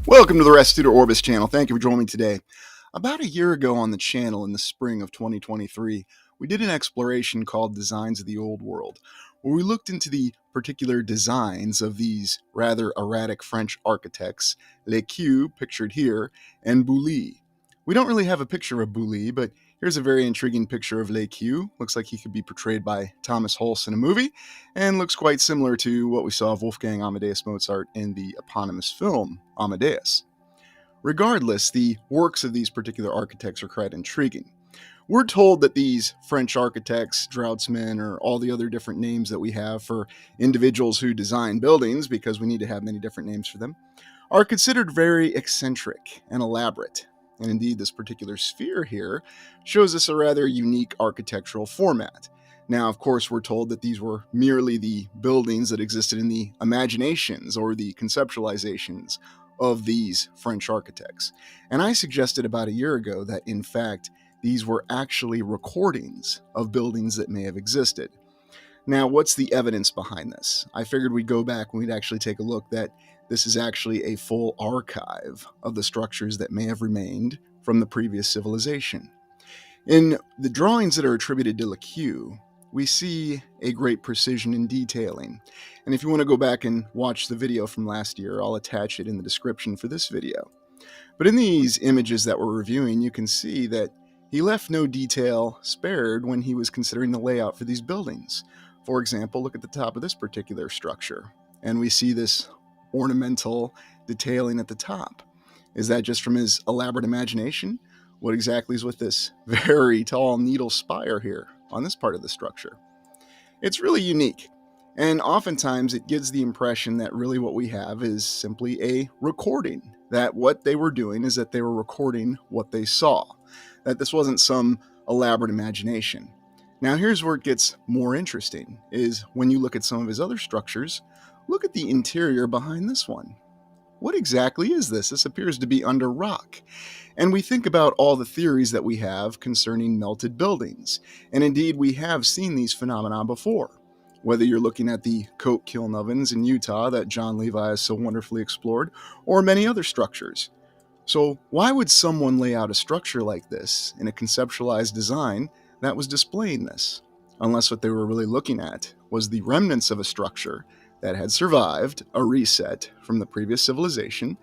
Welcome to the Restuder Orbis channel. Thank you for joining me today. About a year ago on the channel in the spring of 2023, we did an exploration called Designs of the Old World, where we looked into the particular designs of these rather erratic French architects, Lequeu, pictured here, and Boullée. We don't really have a picture of Boullée, but here's a very intriguing picture of Lequeu. Looks like he could be portrayed by Thomas Hulce in a movie, and looks quite similar to what we saw of Wolfgang Amadeus Mozart in the eponymous film, Amadeus. Regardless, the works of these particular architects are quite intriguing. We're told that these French architects, draughtsmen, or all the other different names that we have for individuals who design buildings, because we need to have many different names for them, are considered very eccentric and elaborate. And indeed, this particular sphere here shows us a rather unique architectural format. Now, of course, we're told that these were merely the buildings that existed in the imaginations or the conceptualizations of these French architects. And I suggested about a year ago that, in fact, these were actually recordings of buildings that may have existed. Now, what's the evidence behind this? I figured we'd go back and we'd actually take a look that this is actually a full archive of the structures that may have remained from the previous civilization. In the drawings that are attributed to Lequeu, we see a great precision in detailing. And if you want to go back and watch the video from last year, I'll attach it in the description for this video. But in these images that we're reviewing, you can see that he left no detail spared when he was considering the layout for these buildings. For example, look at the top of this particular structure, and we see this ornamental detailing at the top. Is that just from his elaborate imagination? What exactly is with this very tall needle spire here on this part of the structure? It's really unique, and oftentimes it gives the impression that really what we have is simply a recording, that what they were doing is that they were recording what they saw, that this wasn't some elaborate imagination. Now here's where it gets more interesting, is when you look at some of his other structures, look at the interior behind this one. What exactly is this? This appears to be under rock. And we think about all the theories that we have concerning melted buildings. And indeed, we have seen these phenomena before. Whether you're looking at the coke kiln ovens in Utah that John Levi has so wonderfully explored, or many other structures. So why would someone lay out a structure like this in a conceptualized design that was displaying this? Unless what they were really looking at was the remnants of a structure that had survived a reset from the previous civilization,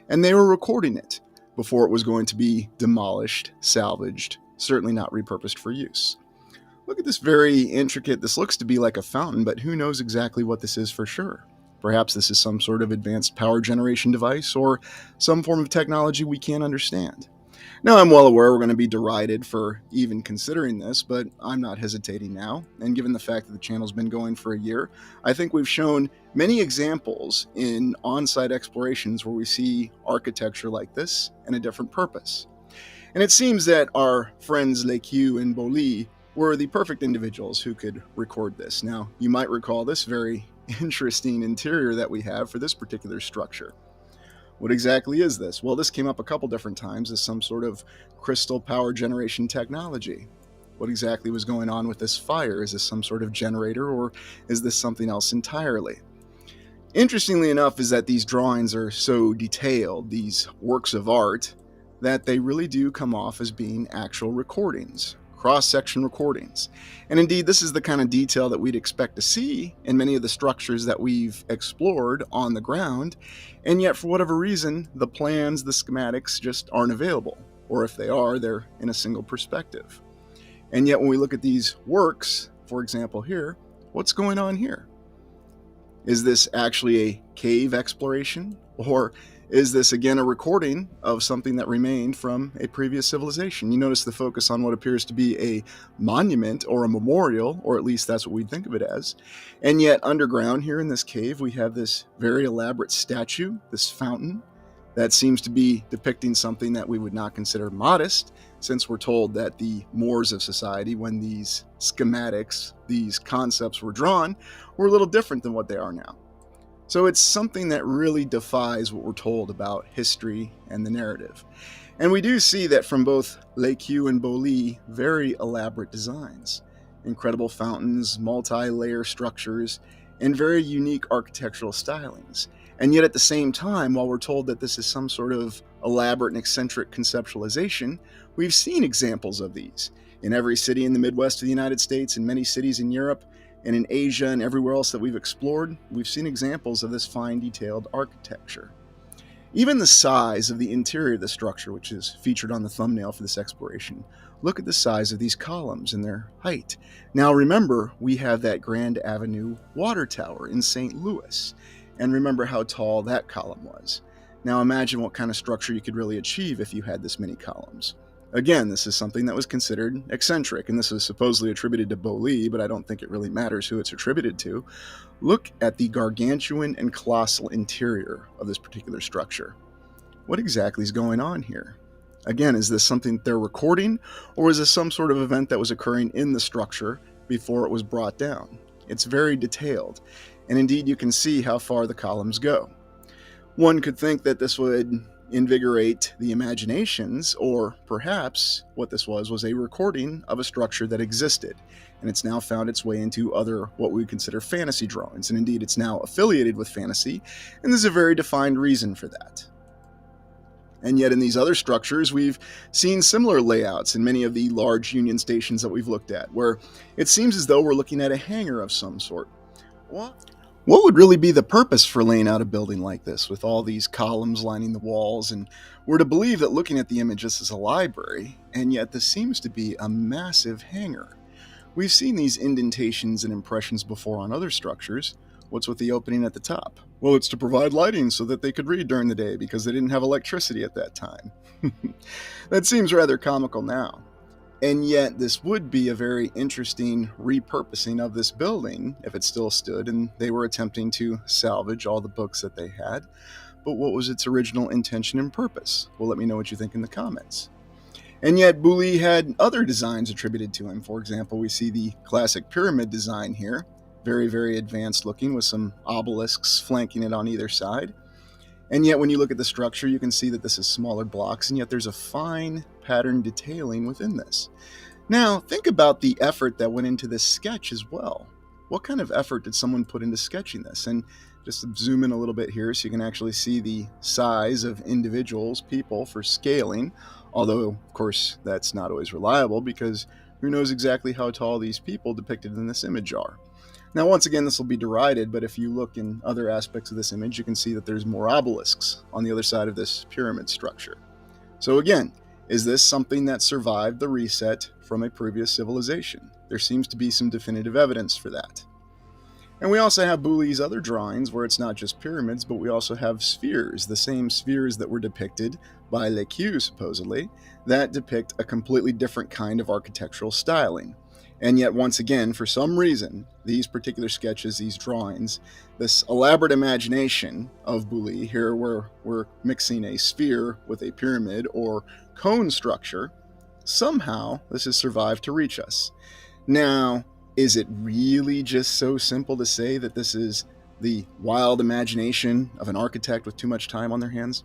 and they were recording it before it was going to be demolished, salvaged, certainly not repurposed for use. Look at this very intricate, this looks to be like a fountain, but who knows exactly what this is for sure. Perhaps this is some sort of advanced power generation device or some form of technology we can't understand. Now, I'm well aware we're going to be derided for even considering this, but I'm not hesitating now. And given the fact that the channel's been going for a year, I think we've shown many examples in on-site explorations where we see architecture like this and a different purpose. And it seems that our friends Lequeu and Boullée were the perfect individuals who could record this. Now, you might recall this very interesting interior that we have for this particular structure. What exactly is this? Well, this came up a couple different times as some sort of crystal power generation technology. What exactly was going on with this fire? Is this some sort of generator, or is this something else entirely? Interestingly enough is that these drawings are so detailed, these works of art, that they really do come off as being actual recordings, cross-section recordings. And indeed, this is the kind of detail that we'd expect to see in many of the structures that we've explored on the ground, and yet for whatever reason, the plans, the schematics just aren't available, or if they are, they're in a single perspective. And yet when we look at these works, for example here, what's going on here? Is this actually a cave exploration, or is this again a recording of something that remained from a previous civilization? You notice the focus on what appears to be a monument or a memorial, or at least that's what we'd think of it as. And yet underground here in this cave, we have this very elaborate statue, this fountain, that seems to be depicting something that we would not consider modest, since we're told that the mores of society, when these schematics, these concepts were drawn, were a little different than what they are now. So it's something that really defies what we're told about history and the narrative. And we do see that from both Lequeu and Boullée, very elaborate designs. Incredible fountains, multi-layer structures, and very unique architectural stylings. And yet at the same time, while we're told that this is some sort of elaborate and eccentric conceptualization, we've seen examples of these in every city in the Midwest of the United States, in many cities in Europe, and in Asia and everywhere else that we've explored. We've seen examples of this fine, detailed architecture. Even the size of the interior of the structure, which is featured on the thumbnail for this exploration, look at the size of these columns and their height. Now remember, we have that Grand Avenue water tower in St. Louis, and remember how tall that column was. Now imagine what kind of structure you could really achieve if you had this many columns. Again, this is something that was considered eccentric, and this is supposedly attributed to Boullée, but I don't think it really matters who it's attributed to. Look at the gargantuan and colossal interior of this particular structure. What exactly is going on here? Again, is this something they're recording, or is this some sort of event that was occurring in the structure before it was brought down? It's very detailed, and indeed you can see how far the columns go. One could think that this would invigorate the imaginations, or perhaps what this was a recording of a structure that existed, and it's now found its way into other what we would consider fantasy drawings, and indeed it's now affiliated with fantasy, and there's a very defined reason for that. And yet in these other structures, we've seen similar layouts in many of the large Union stations that we've looked at, where it seems as though we're looking at a hangar of some sort. What would really be the purpose for laying out a building like this with all these columns lining the walls? And we're to believe that looking at the image, this is a library, and yet this seems to be a massive hangar. We've seen these indentations and impressions before on other structures. What's with the opening at the top? Well, it's to provide lighting so that they could read during the day because they didn't have electricity at that time. That seems rather comical now. And yet this would be a very interesting repurposing of this building if it still stood and they were attempting to salvage all the books that they had. But what was its original intention and purpose? Well, let me know what you think in the comments. And yet Boullée had other designs attributed to him. For example, we see the classic pyramid design here. Very, very advanced looking with some obelisks flanking it on either side. And yet when you look at the structure, you can see that this is smaller blocks, and yet there's a fine pattern detailing within this. Now, think about the effort that went into this sketch as well. What kind of effort did someone put into sketching this? And just zoom in a little bit here so you can actually see the size of individuals, people, for scaling. Although, of course, that's not always reliable because who knows exactly how tall these people depicted in this image are. Now, once again, this will be derided, but if you look in other aspects of this image, you can see that there's more obelisks on the other side of this pyramid structure. So again, is this something that survived the reset from a previous civilization? There seems to be some definitive evidence for that. And we also have Boullée's other drawings where it's not just pyramids, but we also have spheres, the same spheres that were depicted by Lequeu, supposedly, that depict a completely different kind of architectural styling. And yet, once again, for some reason, these particular sketches, these drawings, this elaborate imagination of Boullée, here where we're mixing a sphere with a pyramid or cone structure, somehow this has survived to reach us. Now, is it really just so simple to say that this is the wild imagination of an architect with too much time on their hands?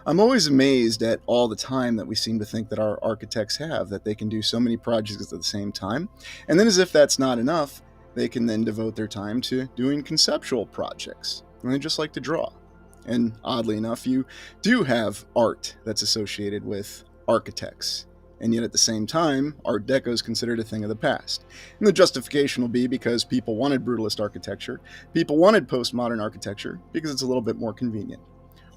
I'm always amazed at all the time that we seem to think that our architects have, that they can do so many projects at the same time. And then as if that's not enough, they can then devote their time to doing conceptual projects. And they just like to draw. And oddly enough, you do have art that's associated with architects. And yet at the same time, Art Deco is considered a thing of the past. And the justification will be because people wanted brutalist architecture, people wanted postmodern architecture, because it's a little bit more convenient.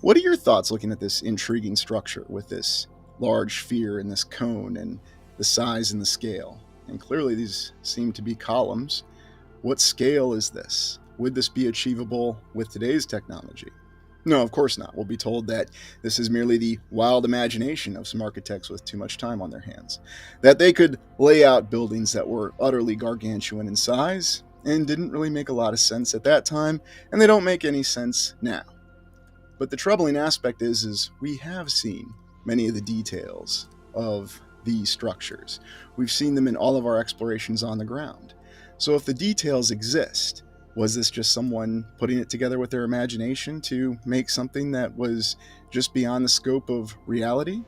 What are your thoughts looking at this intriguing structure with this large sphere and this cone and the size and the scale? And clearly these seem to be columns. What scale is this? Would this be achievable with today's technology? No, of course not. We'll be told that this is merely the wild imagination of some architects with too much time on their hands. That they could lay out buildings that were utterly gargantuan in size and didn't really make a lot of sense at that time, and they don't make any sense now. But the troubling aspect is we have seen many of the details of these structures. We've seen them in all of our explorations on the ground. So if the details exist, was this just someone putting it together with their imagination to make something that was just beyond the scope of reality?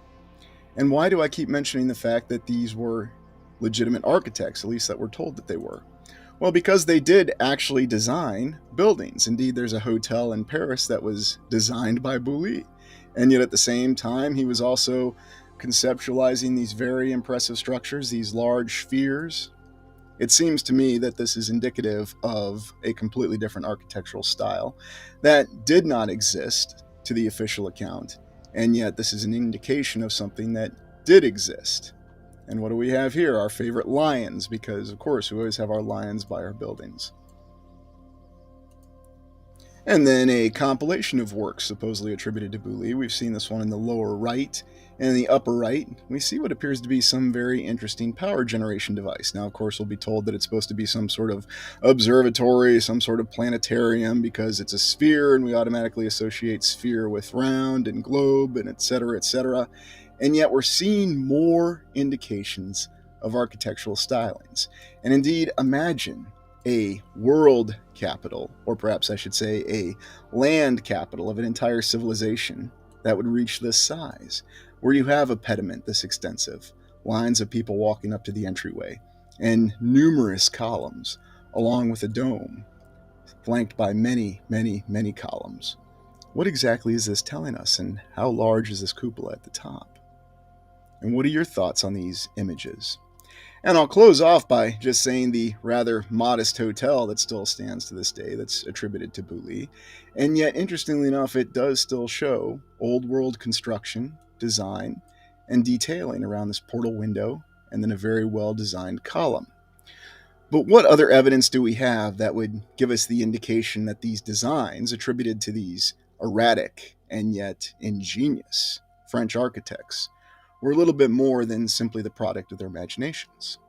And why do I keep mentioning the fact that these were legitimate architects, at least that we're told that they were? Well, because they did actually design buildings. Indeed, there's a hotel in Paris that was designed by Boullée. And yet at the same time, he was also conceptualizing these very impressive structures, these large spheres. It seems to me that this is indicative of a completely different architectural style that did not exist to the official account, and yet this is an indication of something that did exist. And what do we have here? Our favorite lions, because of course we always have our lions by our buildings. And then a compilation of works supposedly attributed to Boullée. We've seen this one in the lower right. And in the upper right, we see what appears to be some very interesting power generation device. Now, of course, we'll be told that it's supposed to be some sort of observatory, some sort of planetarium, because it's a sphere, and we automatically associate sphere with round and globe, and etc., etc. And yet we're seeing more indications of architectural stylings. And indeed, imagine a world capital, or perhaps I should say a land capital of an entire civilization that would reach this size, where you have a pediment this extensive, lines of people walking up to the entryway, and numerous columns, along with a dome, flanked by many, many, many columns. What exactly is this telling us, and how large is this cupola at the top? And what are your thoughts on these images? And I'll close off by just saying the rather modest hotel that still stands to this day that's attributed to Boullée. And yet, interestingly enough, it does still show old world construction, design, and detailing around this portal window, and then a very well designed column. But what other evidence do we have that would give us the indication that these designs attributed to these erratic and yet ingenious French architects were a little bit more than simply the product of their imaginations?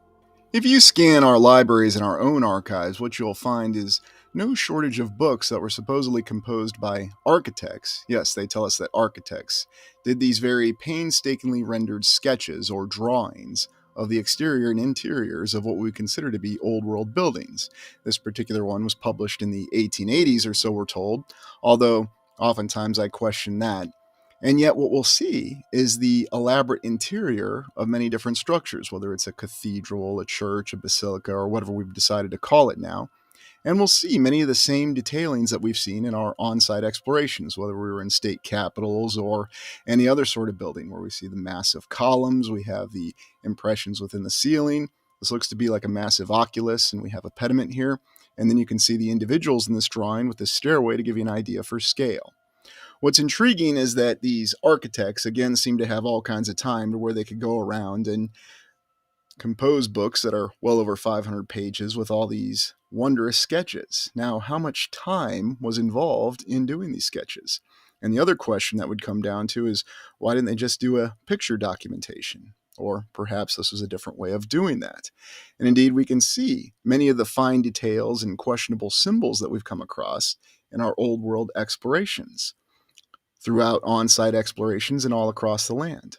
If you scan our libraries and our own archives, what you'll find is no shortage of books that were supposedly composed by architects. Yes, they tell us that architects did these very painstakingly rendered sketches or drawings of the exterior and interiors of what we consider to be old world buildings. This particular one was published in the 1880s or so, we're told, although oftentimes I question that. And yet what we'll see is the elaborate interior of many different structures, whether it's a cathedral, a church, a basilica, or whatever we've decided to call it now. And we'll see many of the same detailings that we've seen in our on-site explorations, whether we were in state capitals or any other sort of building, where we see the massive columns, we have the impressions within the ceiling. This looks to be like a massive oculus, and we have a pediment here. And then you can see the individuals in this drawing with this stairway to give you an idea for scale. What's intriguing is that these architects, again, seem to have all kinds of time to where they could go around and compose books that are well over 500 pages with all these wondrous sketches. Now, how much time was involved in doing these sketches? And the other question that would come down to is, why didn't they just do a picture documentation? Or perhaps this was a different way of doing that. And indeed, we can see many of the fine details and questionable symbols that we've come across in our old world explorations, throughout on-site explorations and all across the land.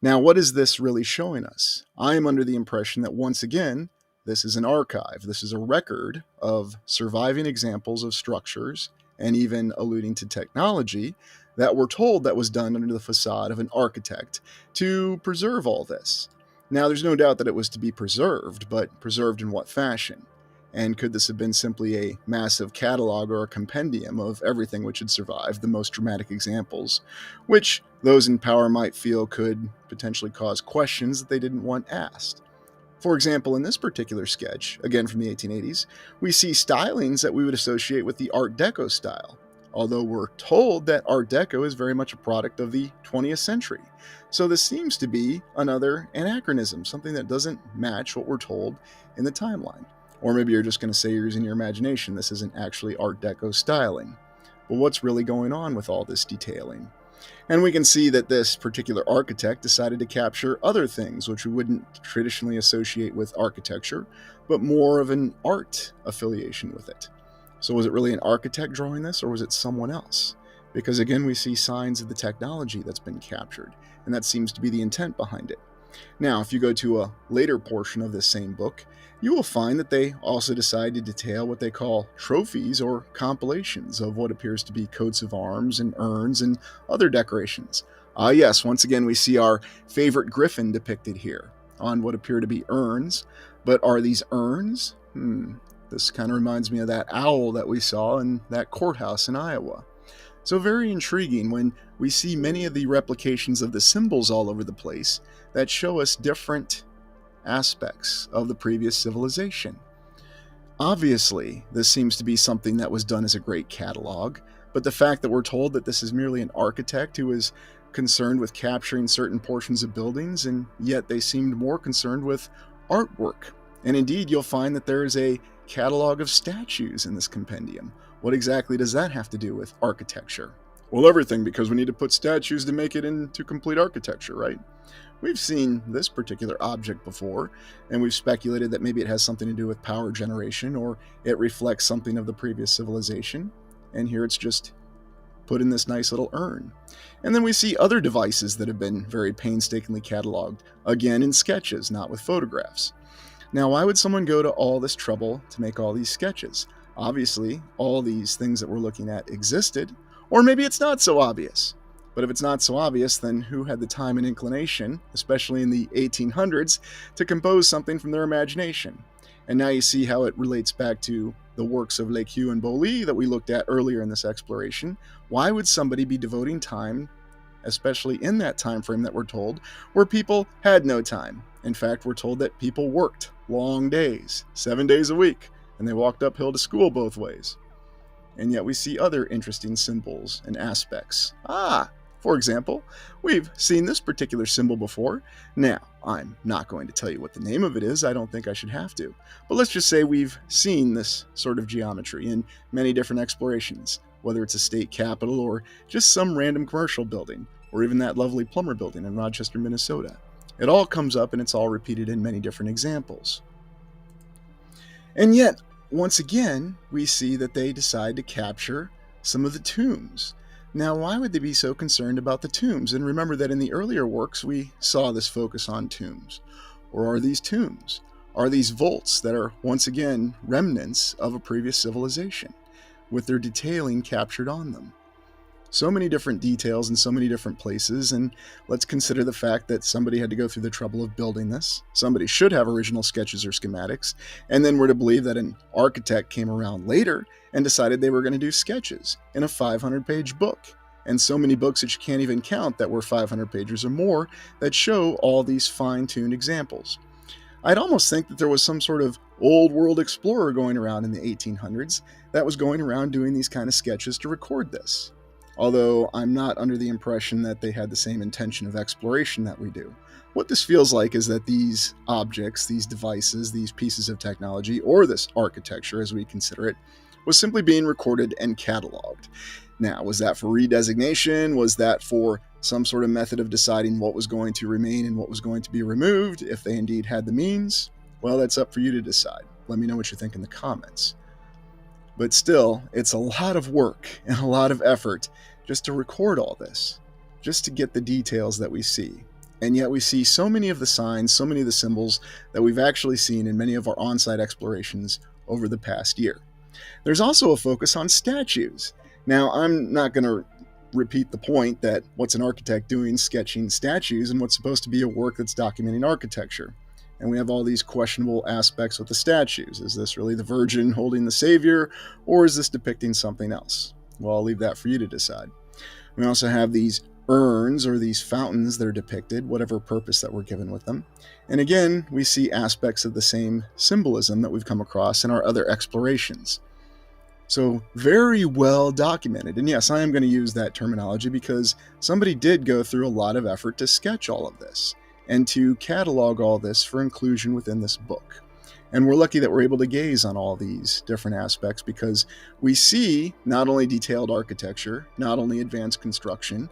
Now, what is this really showing us? I am under the impression that, once again, this is an archive. This is a record of surviving examples of structures, and even alluding to technology, that we're told that was done under the facade of an architect to preserve all this. Now, there's no doubt that it was to be preserved, but preserved in what fashion? And could this have been simply a massive catalog or a compendium of everything which had survived, the most dramatic examples, which those in power might feel could potentially cause questions that they didn't want asked? For example, in this particular sketch, again from the 1880s, we see stylings that we would associate with the Art Deco style, although we're told that Art Deco is very much a product of the 20th century. So this seems to be another anachronism, something that doesn't match what we're told in the timeline. Or maybe you're just going to say you're using your imagination. This isn't actually Art Deco styling. But what's really going on with all this detailing? And we can see that this particular architect decided to capture other things which we wouldn't traditionally associate with architecture, but more of an art affiliation with it. So was it really an architect drawing this, or was it someone else? Because again, we see signs of the technology that's been captured, and that seems to be the intent behind it. Now, if you go to a later portion of this same book, you will find that they also decide to detail what they call trophies or compilations of what appears to be coats of arms and urns and other decorations. Yes, once again we see our favorite griffin depicted here on what appear to be urns. But are these urns? This kind of reminds me of that owl that we saw in that courthouse in Iowa. So very intriguing when we see many of the replications of the symbols all over the place that show us different aspects of the previous civilization. Obviously, this seems to be something that was done as a great catalog, but the fact that we're told that this is merely an architect who is concerned with capturing certain portions of buildings, and yet they seemed more concerned with artwork. And indeed, you'll find that there is a catalog of statues in this compendium. What exactly does that have to do with architecture? Well, everything, because we need to put statues to make it into complete architecture, right? We've seen this particular object before, and we've speculated that maybe it has something to do with power generation, or it reflects something of the previous civilization. And here it's just put in this nice little urn. And then we see other devices that have been very painstakingly cataloged, again in sketches, not with photographs. Now, why would someone go to all this trouble to make all these sketches? Obviously, all these things that we're looking at existed, or maybe it's not so obvious. But if it's not so obvious, then who had the time and inclination, especially in the 1800s, to compose something from their imagination? And now you see how it relates back to the works of Lequeu and Boullée that we looked at earlier in this exploration. Why would somebody be devoting time, especially in that time frame that we're told, where people had no time? In fact, we're told that people worked long days, 7 days a week, and they walked uphill to school both ways. And yet we see other interesting symbols and aspects. For example, we've seen this particular symbol before. Now, I'm not going to tell you what the name of it is, I don't think I should have to. But let's just say we've seen this sort of geometry in many different explorations, whether it's a state capitol or just some random commercial building, or even that lovely plumber building in Rochester, Minnesota. It all comes up and it's all repeated in many different examples. And yet, once again, we see that they decide to capture some of the tombs. Now, why would they be so concerned about the tombs? And remember that in the earlier works, we saw this focus on tombs. Or are these tombs? Are these vaults that are, once again, remnants of a previous civilization, with their detailing captured on them? So many different details in so many different places, and let's consider the fact that somebody had to go through the trouble of building this. Somebody should have original sketches or schematics, and then we're to believe that an architect came around later and decided they were going to do sketches in a 500-page book. And so many books that you can't even count that were 500 pages or more that show all these fine-tuned examples. I'd almost think that there was some sort of old world explorer going around in the 1800s that was going around doing these kind of sketches to record this. Although I'm not under the impression that they had the same intention of exploration that we do. What this feels like is that these objects, these devices, these pieces of technology, or this architecture as we consider it, was simply being recorded and cataloged. Now, was that for redesignation? Was that for some sort of method of deciding what was going to remain and what was going to be removed, if they indeed had the means? Well, that's up for you to decide. Let me know what you think in the comments. But still, it's a lot of work and a lot of effort just to record all this, just to get the details that we see. And yet we see so many of the signs, so many of the symbols that we've actually seen in many of our on-site explorations over the past year. There's also a focus on statues. Now, I'm not going to repeat the point that what's an architect doing sketching statues and what's supposed to be a work that's documenting architecture. And we have all these questionable aspects with the statues. Is this really the Virgin holding the Savior, or is this depicting something else? Well, I'll leave that for you to decide. We also have these urns or these fountains that are depicted, whatever purpose that we're given with them. And again, we see aspects of the same symbolism that we've come across in our other explorations. So very well documented. And yes, I am going to use that terminology because somebody did go through a lot of effort to sketch all of this and to catalog all this for inclusion within this book. And we're lucky that we're able to gaze on all these different aspects because we see not only detailed architecture, not only advanced construction,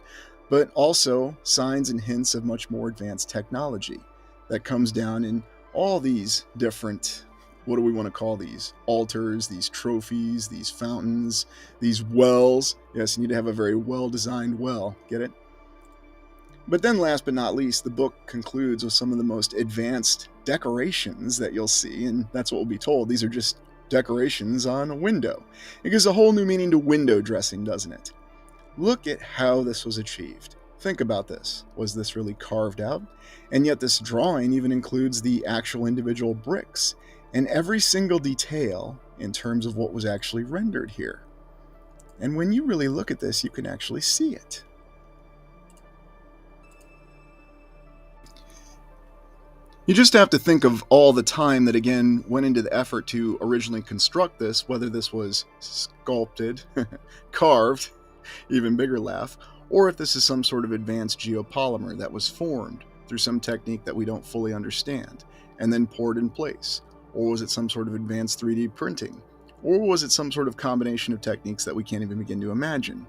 but also signs and hints of much more advanced technology that comes down in all these different, what do we want to call these? Altars, these trophies, these fountains, these wells. Yes, you need to have a very well-designed well. Get it? But then last but not least, the book concludes with some of the most advanced decorations that you'll see, and that's what we'll be told. These are just decorations on a window. It gives a whole new meaning to window dressing, doesn't it? Look at how this was achieved. Think about this. Was this really carved out? And yet this drawing even includes the actual individual bricks. and every single detail in terms of what was actually rendered here. And when you really look at this, you can actually see it. You just have to think of all the time that, again, went into the effort to originally construct this, whether this was sculpted, carved, even bigger laugh, or if this is some sort of advanced geopolymer that was formed through some technique that we don't fully understand, and then poured in place. Or was it some sort of advanced 3D printing? Or was it some sort of combination of techniques that we can't even begin to imagine?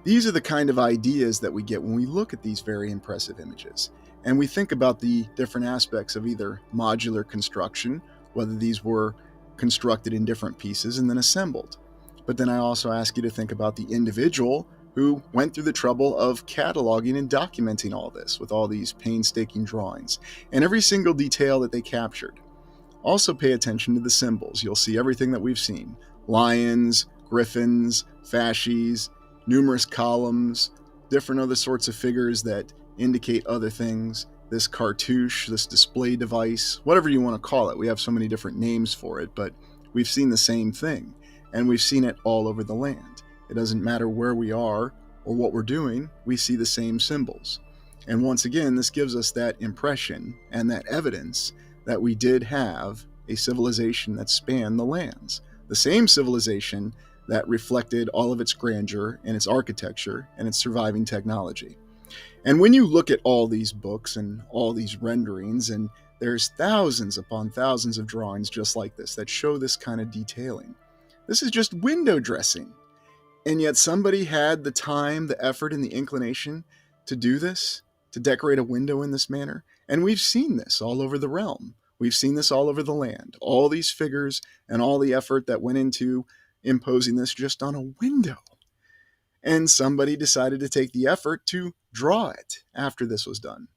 These are the kind of ideas that we get when we look at these very impressive images. And we think about the different aspects of either modular construction, whether these were constructed in different pieces and then assembled. But then I also ask you to think about the individual who went through the trouble of cataloging and documenting all this with all these painstaking drawings and every single detail that they captured. Also pay attention to the symbols. You'll see everything that we've seen: lions, griffins, fasces, numerous columns, different other sorts of figures that indicate other things. This cartouche, this display device, whatever you want to call it. We have so many different names for it, but we've seen the same thing, and we've seen it all over the land. It doesn't matter where we are or what we're doing, we see the same symbols. And once again, this gives us that impression and that evidence that we did have a civilization that spanned the lands. The same civilization that reflected all of its grandeur and its architecture and its surviving technology. And when you look at all these books and all these renderings, and there's thousands upon thousands of drawings just like this that show this kind of detailing, this is just window dressing. And yet somebody had the time, the effort, and the inclination to do this, to decorate a window in this manner. And we've seen this all over the realm. We've seen this all over the land. All these figures and all the effort that went into imposing this just on a window. And somebody decided to take the effort to draw it after this was done.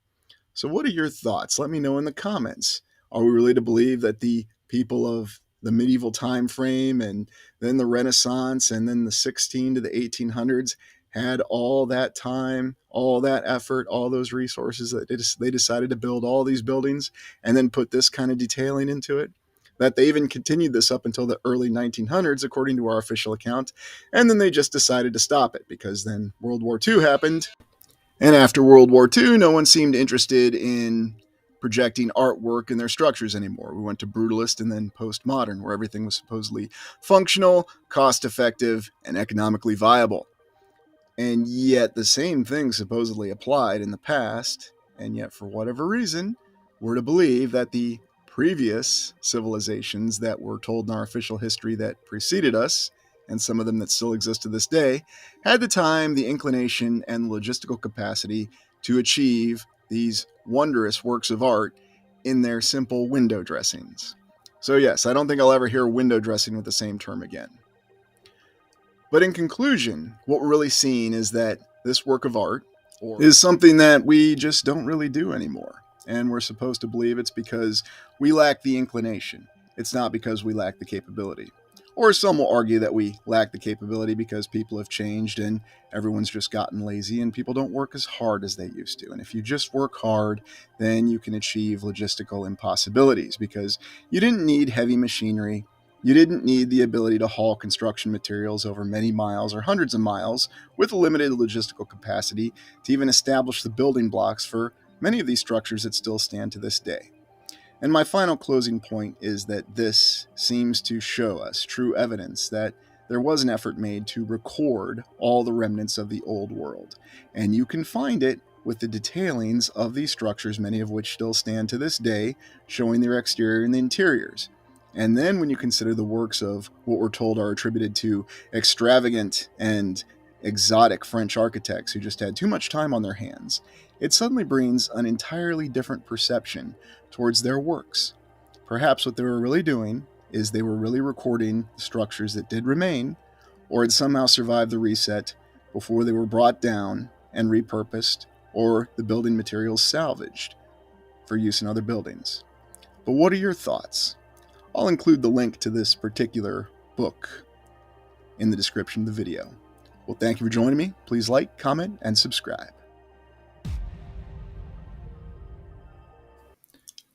So what are your thoughts? Let me know in the comments. Are we really to believe that the people of the medieval time frame and then the Renaissance and then the 16 to the 1800s had all that time, all that effort, all those resources that they decided to build all these buildings and then put this kind of detailing into it? That they even continued this up until the early 1900s, according to our official account, and then they just decided to stop it because then World War II happened. And after World War II, no one seemed interested in projecting artwork in their structures anymore. We went to brutalist and then postmodern, where everything was supposedly functional, cost-effective, and economically viable. And yet the same thing supposedly applied in the past, and yet for whatever reason, we're to believe that the previous civilizations that were told in our official history that preceded us, and some of them that still exist to this day, had the time, the inclination, and the logistical capacity to achieve these wondrous works of art in their simple window dressings. So yes, I don't think I'll ever hear window dressing with the same term again. But in conclusion, what we're really seeing is that this work of art is something that we just don't really do anymore. And we're supposed to believe it's because we lack the inclination. It's not because we lack the capability. Or some will argue that we lack the capability because people have changed and everyone's just gotten lazy and people don't work as hard as they used to. And if you just work hard, then you can achieve logistical impossibilities because you didn't need heavy machinery. You didn't need the ability to haul construction materials over many miles or hundreds of miles with a limited logistical capacity to even establish the building blocks for many of these structures that still stand to this day. And my final closing point is that this seems to show us true evidence that there was an effort made to record all the remnants of the old world. And you can find it with the detailings of these structures, many of which still stand to this day, showing their exterior and the interiors. And then when you consider the works of what we're told are attributed to extravagant and exotic French architects who just had too much time on their hands, it suddenly brings an entirely different perception towards their works. Perhaps what they were really doing is they were really recording the structures that did remain or had somehow survived the reset before they were brought down and repurposed or the building materials salvaged for use in other buildings. But what are your thoughts? I'll include the link to this particular book in the description of the video. Well, thank you for joining me. Please like, comment, and subscribe.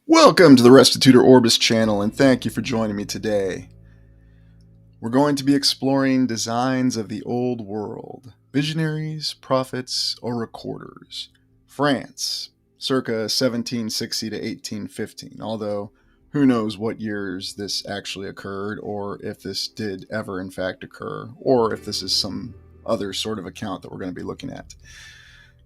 Welcome to the Restitutor Orbis channel, and thank you for joining me today. We're going to be exploring designs of the old world, visionaries, prophets, or recorders. France, circa 1760 to 1815, although who knows what years this actually occurred, or if this did ever in fact occur, or if this is some other sort of account that we're going to be looking at.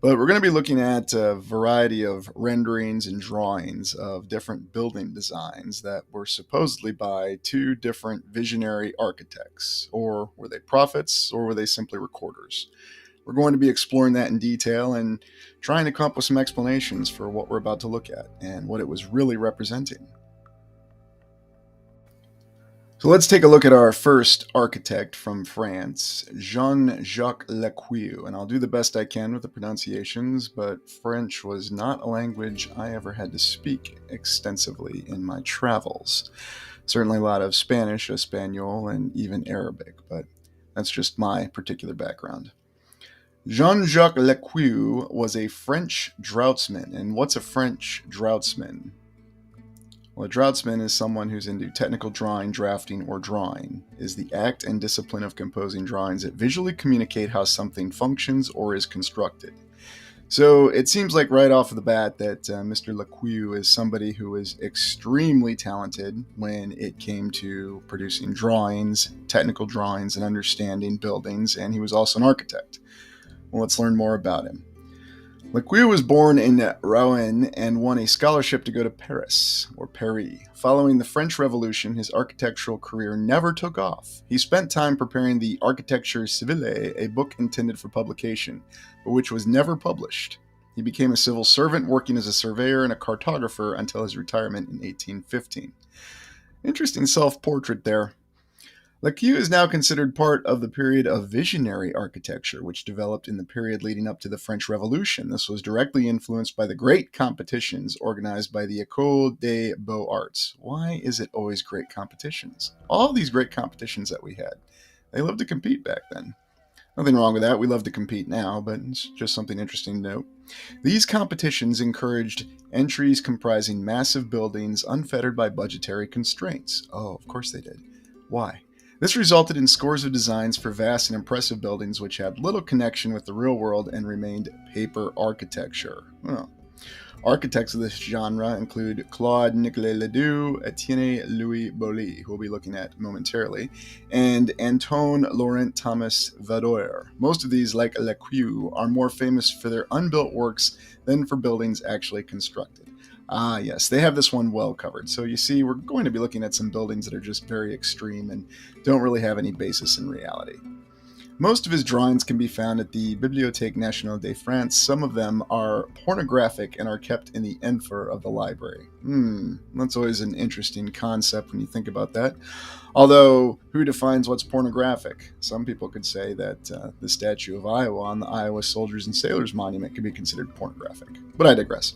But we're going to be looking at a variety of renderings and drawings of different building designs that were supposedly by two different visionary architects. Or were they prophets, or were they simply recorders? We're going to be exploring that in detail and trying to come up with some explanations for what we're about to look at and what it was really representing. So let's take a look at our first architect from France, Jean-Jacques Lequeu, and I'll do the best I can with the pronunciations, but French was not a language I ever had to speak extensively in my travels. Certainly a lot of Spanish, Espanol, and even Arabic, but that's just my particular background. Jean-Jacques Lequeu was a French draughtsman, and what's a French draughtsman? Well, a draughtsman is someone who's into technical drawing, drafting, or drawing, is the act and discipline of composing drawings that visually communicate how something functions or is constructed. So it seems like right off of the bat that Mr. Lequeu is somebody who is extremely talented when it came to producing drawings, technical drawings, and understanding buildings, and he was also an architect. Well, let's learn more about him. Lequeu was born in Rouen and won a scholarship to go to Paris, or Paris. Following the French Revolution, his architectural career never took off. He spent time preparing the Architecture Civile, a book intended for publication, but which was never published. He became a civil servant, working as a surveyor and a cartographer until his retirement in 1815. Interesting self-portrait there. Lequeu is now considered part of the period of visionary architecture, which developed in the period leading up to the French Revolution. This was directly influenced by the great competitions organized by the École des Beaux-Arts. Why is it always great competitions? All these great competitions that we had, they loved to compete back then. Nothing wrong with that. We love to compete now, but it's just something interesting to note. These competitions encouraged entries comprising massive buildings unfettered by budgetary constraints. Oh, of course they did. Why? This resulted in scores of designs for vast and impressive buildings which had little connection with the real world and remained paper architecture. Well, architects of this genre include Claude Nicolas Ledoux, Étienne-Louis Boullée, who we'll be looking at momentarily, and Antoine Laurent Thomas Vador. Most of these, like Lequeu, are more famous for their unbuilt works than for buildings actually constructed. Ah, yes, they have this one well covered. So you see, we're going to be looking at some buildings that are just very extreme and don't really have any basis in reality. Most of his drawings can be found at the Bibliothèque Nationale de France. Some of them are pornographic and are kept in the Enfer of the library. That's always an interesting concept when you think about that. Although, who defines what's pornographic? Some people could say that the statue of Iowa on the Iowa Soldiers and Sailors Monument could be considered pornographic. But I digress.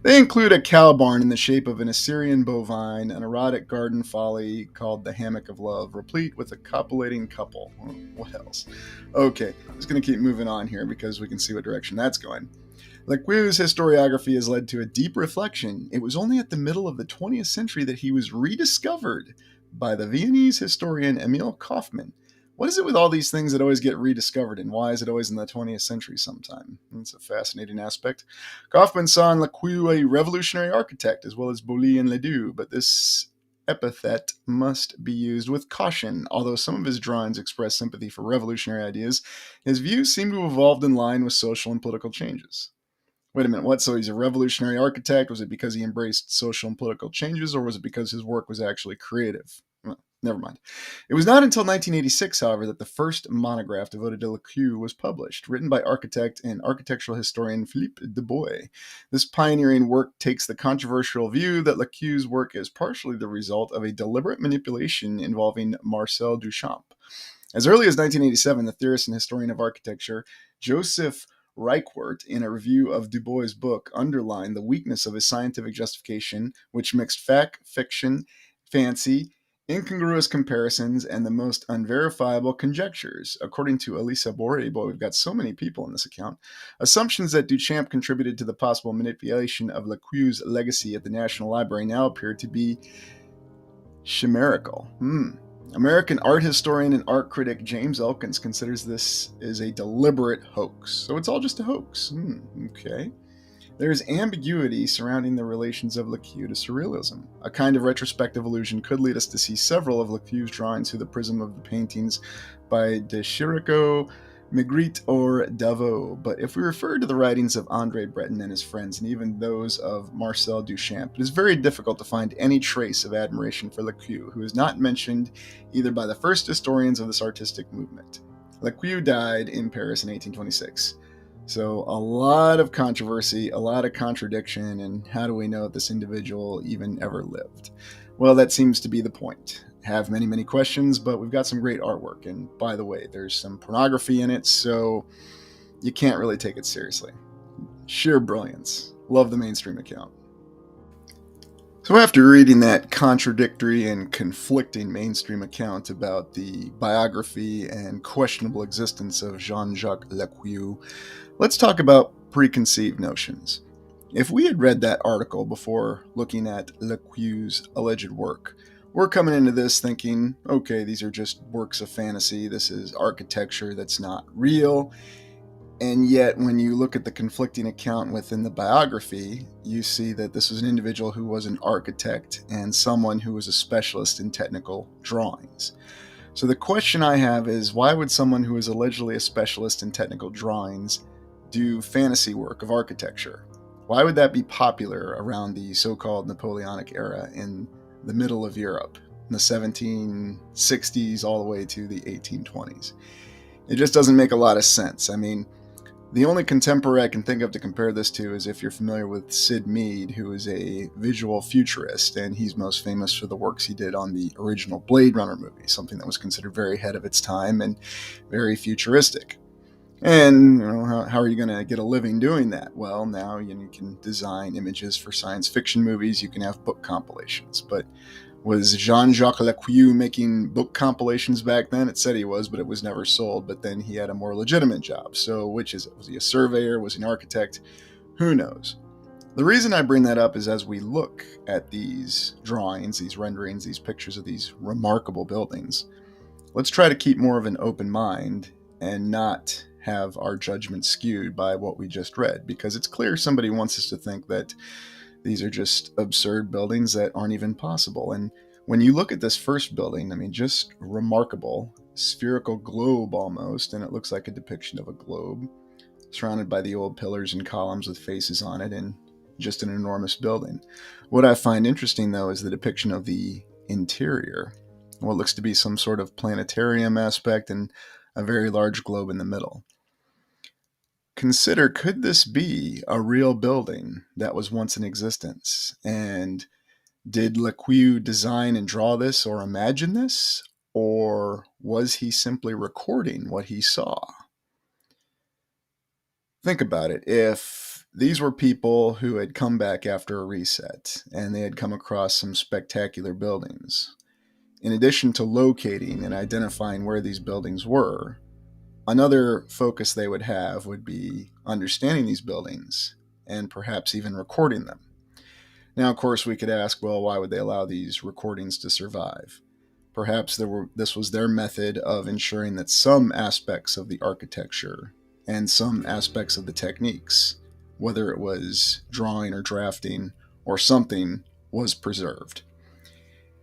They include a cow barn in the shape of an Assyrian bovine, an erotic garden folly called the Hammock of Love, replete with a copulating couple. What else? Okay, just going to keep moving on here because we can see what direction that's going. Lequeu's historiography has led to a deep reflection. It was only at the middle of the 20th century that he was rediscovered by the Viennese historian Emil Kaufmann. What is it with all these things that always get rediscovered, and why is it always in the 20th century sometime? It's a fascinating aspect. Kaufmann saw in Lequeu a revolutionary architect, as well as Boullée and Ledoux, but this epithet must be used with caution. Although some of his drawings express sympathy for revolutionary ideas, his views seem to have evolved in line with social and political changes. Wait a minute, what? So he's a revolutionary architect? Was it because he embraced social and political changes, or was it because his work was actually creative? Well, never mind. It was not until 1986, however, that the first monograph devoted to Lequeu was published, written by architect and architectural historian Philippe Dubois. This pioneering work takes the controversial view that Lequeu's work is partially the result of a deliberate manipulation involving Marcel Duchamp. As early as 1987, the theorist and historian of architecture Joseph Reichwart, in a review of Dubois' book, underlined the weakness of his scientific justification, which mixed fact, fiction, fancy, incongruous comparisons, and the most unverifiable conjectures. According to Elisa Borri, boy, we've got so many people in this account, assumptions that Duchamp contributed to the possible manipulation of Lequeu's legacy at the National Library now appear to be chimerical. American art historian and art critic James Elkins considers this is a deliberate hoax. So it's all just a hoax. Okay. There is ambiguity surrounding the relations of Lequeu to surrealism. A kind of retrospective illusion could lead us to see several of Lequeu's drawings through the prism of the paintings by de Chirico, Magritte, or Davot. But if we refer to the writings of André Breton and his friends, and even those of Marcel Duchamp, it is very difficult to find any trace of admiration for Lequeu, who is not mentioned either by the first historians of this artistic movement. Lequeu died in Paris in 1826. So a lot of controversy, a lot of contradiction, and how do we know if this individual even ever lived? Well, that seems to be the point. Have many, many questions, but we've got some great artwork. And by the way, there's some pornography in it, so you can't really take it seriously. Sheer brilliance. Love the mainstream account. So after reading that contradictory and conflicting mainstream account about the biography and questionable existence of Jean-Jacques Lequeu, let's talk about preconceived notions. If we had read that article before looking at Lequeu's alleged work, we're coming into this thinking, okay, these are just works of fantasy, this is architecture that's not real. And yet, when you look at the conflicting account within the biography, you see that this was an individual who was an architect and someone who was a specialist in technical drawings. So the question I have is, why would someone who is allegedly a specialist in technical drawings do fantasy work of architecture? Why would that be popular around the so-called Napoleonic era in the middle of Europe, in the 1760s all the way to the 1820s? It just doesn't make a lot of sense. I mean, the only contemporary I can think of to compare this to is if you're familiar with Sid Mead, who is a visual futurist, and he's most famous for the works he did on the original Blade Runner movie, something that was considered very ahead of its time and very futuristic. And how are you going to get a living doing that? Well, now you can design images for science fiction movies, you can have book compilations. But was Jean-Jacques Lequeu making book compilations back then? It said he was, but it was never sold. But then he had a more legitimate job. So which is it? Was he a surveyor? Was he an architect? Who knows? The reason I bring that up is as we look at these drawings, these renderings, these pictures of these remarkable buildings, let's try to keep more of an open mind and not have our judgment skewed by what we just read, because it's clear somebody wants us to think that these are just absurd buildings that aren't even possible. And when you look at this first building, I mean, just remarkable, spherical globe almost, and it looks like a depiction of a globe, surrounded by the old pillars and columns with faces on it, and just an enormous building. What I find interesting, though, is the depiction of the interior, what looks to be some sort of planetarium aspect and a very large globe in the middle. Consider, could this be a real building that was once in existence? And did Lequeu design and draw this or imagine this? Or was he simply recording what he saw? Think about it. If these were people who had come back after a reset and they had come across some spectacular buildings, in addition to locating and identifying where these buildings were, another focus they would have would be understanding these buildings and perhaps even recording them. Now, of course, we could ask, well, why would they allow these recordings to survive? Perhaps this was their method of ensuring that some aspects of the architecture and some aspects of the techniques, whether it was drawing or drafting or something, was preserved.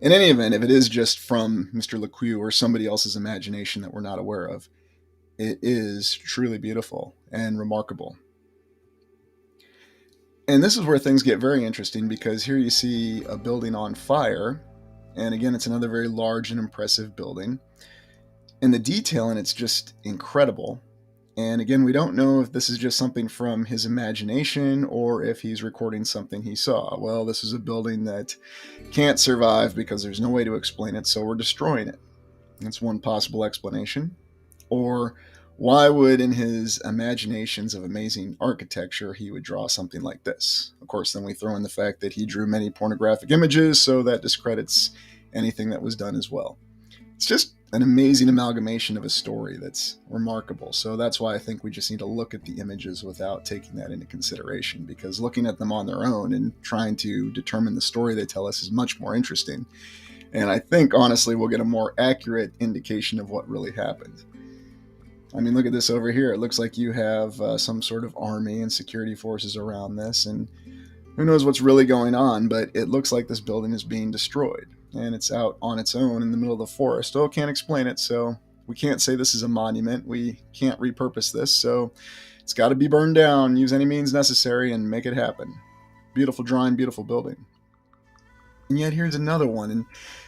In any event, if it is just from Mr. Lequeu or somebody else's imagination that we're not aware of, it is truly beautiful and remarkable. And this is where things get very interesting, because here you see a building on fire, and again, it's another very large and impressive building, and the detail in it's just incredible. And again, we don't know if this is just something from his imagination or if he's recording something he saw. Well, this is a building that can't survive because there's no way to explain it, so we're destroying it. That's one possible explanation. Or why would, in his imaginations of amazing architecture, he would draw something like this? Of course, then we throw in the fact that he drew many pornographic images, so that discredits anything that was done as well. It's just an amazing amalgamation of a story that's remarkable. So that's why I think we just need to look at the images without taking that into consideration, because looking at them on their own and trying to determine the story they tell us is much more interesting. And I think, honestly, we'll get a more accurate indication of what really happened. I mean, look at this over here. It looks like you have some sort of army and security forces around this, and who knows what's really going on, but it looks like this building is being destroyed, and it's out on its own in the middle of the forest. Oh, can't explain it, so we can't say this is a monument. We can't repurpose this, so it's got to be burned down. Use any means necessary and make it happen. Beautiful drawing, beautiful building. And yet here's another one, and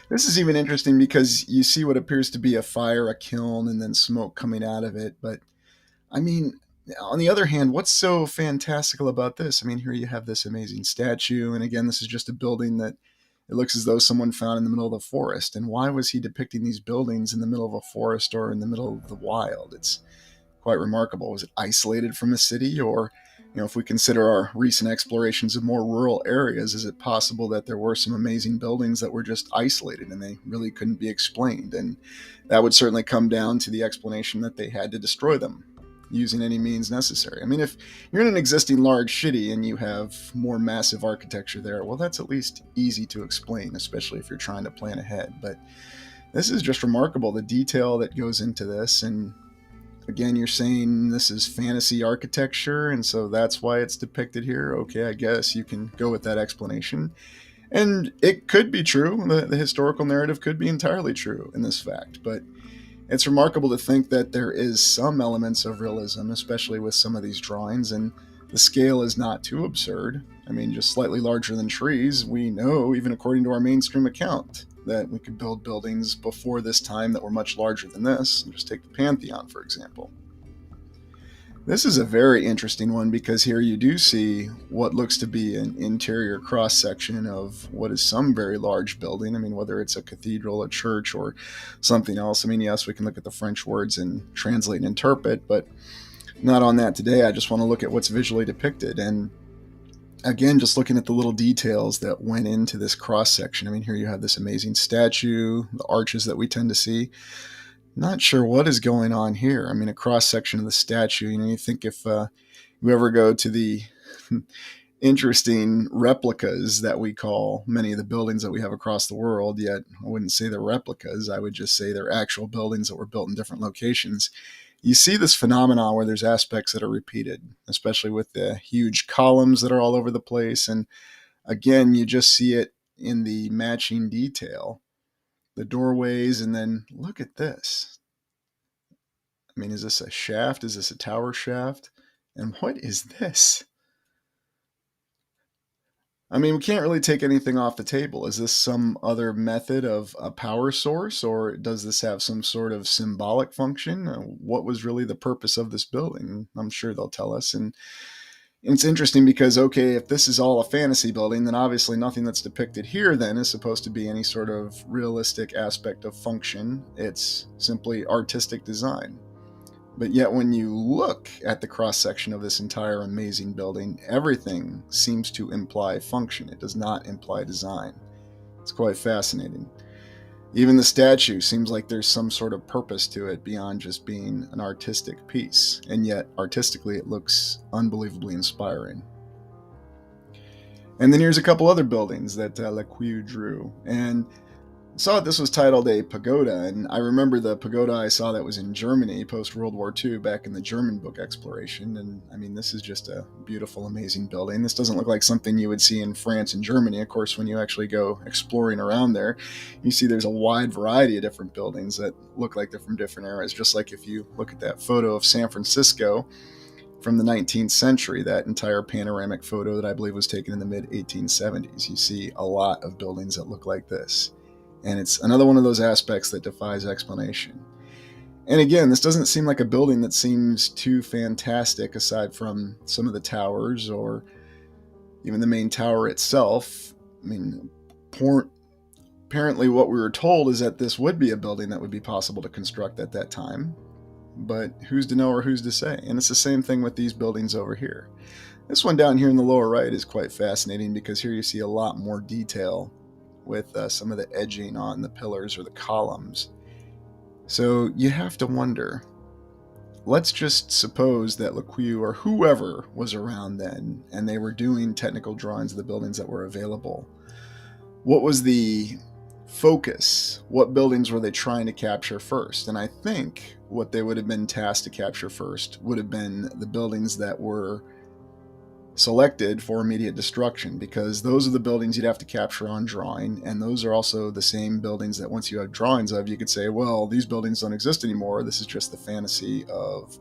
this is even interesting because you see what appears to be a fire, a kiln, and then smoke coming out of it. But, I mean, on the other hand, what's so fantastical about this? I mean, here you have this amazing statue, and again, this is just a building that it looks as though someone found in the middle of the forest. And why was he depicting these buildings in the middle of a forest or in the middle of the wild? It's quite remarkable. Was it isolated from a city? Or, if we consider our recent explorations of more rural areas, is it possible that there were some amazing buildings that were just isolated and they really couldn't be explained? And that would certainly come down to the explanation that they had to destroy them using any means necessary. I mean, if you're in an existing large city and you have more massive architecture there, well, that's at least easy to explain, especially if you're trying to plan ahead. But this is just remarkable, the detail that goes into this. And again, you're saying this is fantasy architecture, and so that's why it's depicted here. Okay, I guess you can go with that explanation. And it could be true. The historical narrative could be entirely true in this fact. But it's remarkable to think that there is some elements of realism, especially with some of these drawings, and the scale is not too absurd. I mean, just slightly larger than trees. We know, even according to our mainstream account, that we could build buildings before this time that were much larger than this. Just take the Pantheon, for example. This is a very interesting one because here you do see what looks to be an interior cross-section of what is some very large building. I mean, whether it's a cathedral, a church, or something else. I mean, yes, we can look at the French words and translate and interpret, but not on that today. I just want to look at what's visually depicted. And again, just looking at the little details that went into this cross-section. I mean, here you have this amazing statue, the arches that we tend to see. Not sure what is going on here. I mean, a cross-section of the statue, you think if you ever go to the interesting replicas that we call many of the buildings that we have across the world, yet I wouldn't say they're replicas, I would just say they're actual buildings that were built in different locations. You see this phenomenon where there's aspects that are repeated, especially with the huge columns that are all over the place. And again, you just see it in the matching detail. The doorways, and then look at this. I mean, is this a shaft? Is this a tower shaft? And what is this? I mean, we can't really take anything off the table. Is this some other method of a power source, or does this have some sort of symbolic function? What was really the purpose of this building? I'm sure they'll tell us. And it's interesting because, okay, if this is all a fantasy building, then obviously nothing that's depicted here then is supposed to be any sort of realistic aspect of function. It's simply artistic design. But yet when you look at the cross-section of this entire amazing building, everything seems to imply function. It does not imply design. It's quite fascinating. Even the statue seems like there's some sort of purpose to it beyond just being an artistic piece, and yet artistically it looks unbelievably inspiring. And then here's a couple other buildings that Lequeu drew, and I saw this was titled a pagoda, and I remember the pagoda I saw that was in Germany post-World War II back in the German book Exploration, and I mean, this is just a beautiful, amazing building. This doesn't look like something you would see in France and Germany. Of course, when you actually go exploring around there, you see there's a wide variety of different buildings that look like they're from different eras, just like if you look at that photo of San Francisco from the 19th century, that entire panoramic photo that I believe was taken in the mid-1870s. You see a lot of buildings that look like this. And it's another one of those aspects that defies explanation. And again, this doesn't seem like a building that seems too fantastic aside from some of the towers or even the main tower itself. I mean, apparently what we were told is that this would be a building that would be possible to construct at that time. But who's to know or who's to say? And it's the same thing with these buildings over here. This one down here in the lower right is quite fascinating because here you see a lot more detail with some of the edging on the pillars or the columns. So you have to wonder, let's just suppose that Lequeu or whoever was around then and they were doing technical drawings of the buildings that were available. What was the focus? What buildings were they trying to capture first? And I think what they would have been tasked to capture first would have been the buildings that were selected for immediate destruction, because those are the buildings you'd have to capture on drawing, and those are also the same buildings that once you have drawings of, you could say, well, these buildings don't exist anymore. This is just the fantasy of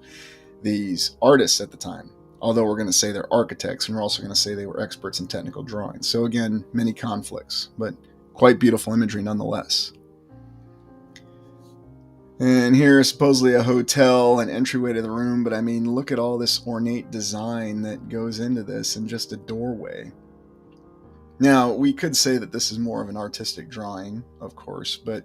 these artists at the time. Although we're going to say they're architects, and we're also going to say they were experts in technical drawing. So again, many conflicts, but quite beautiful imagery nonetheless. And here is supposedly a hotel, an entryway to the room, but I mean, look at all this ornate design that goes into this and just a doorway. Now, we could say that this is more of an artistic drawing, of course, but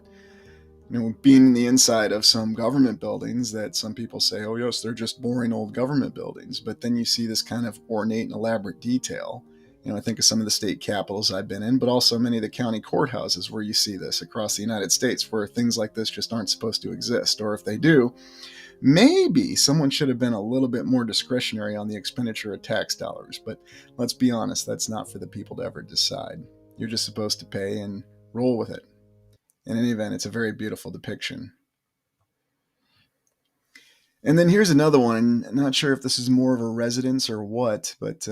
being in the inside of some government buildings that some people say, oh yes, they're just boring old government buildings, but then you see this kind of ornate and elaborate detail. I think of some of the state capitals I've been in, but also many of the county courthouses where you see this across the United States, where things like this just aren't supposed to exist. Or if they do, maybe someone should have been a little bit more discretionary on the expenditure of tax dollars. But let's be honest, that's not for the people to ever decide. You're just supposed to pay and roll with it. In any event, it's a very beautiful depiction. And then here's another one. I'm not sure if this is more of a residence or what, but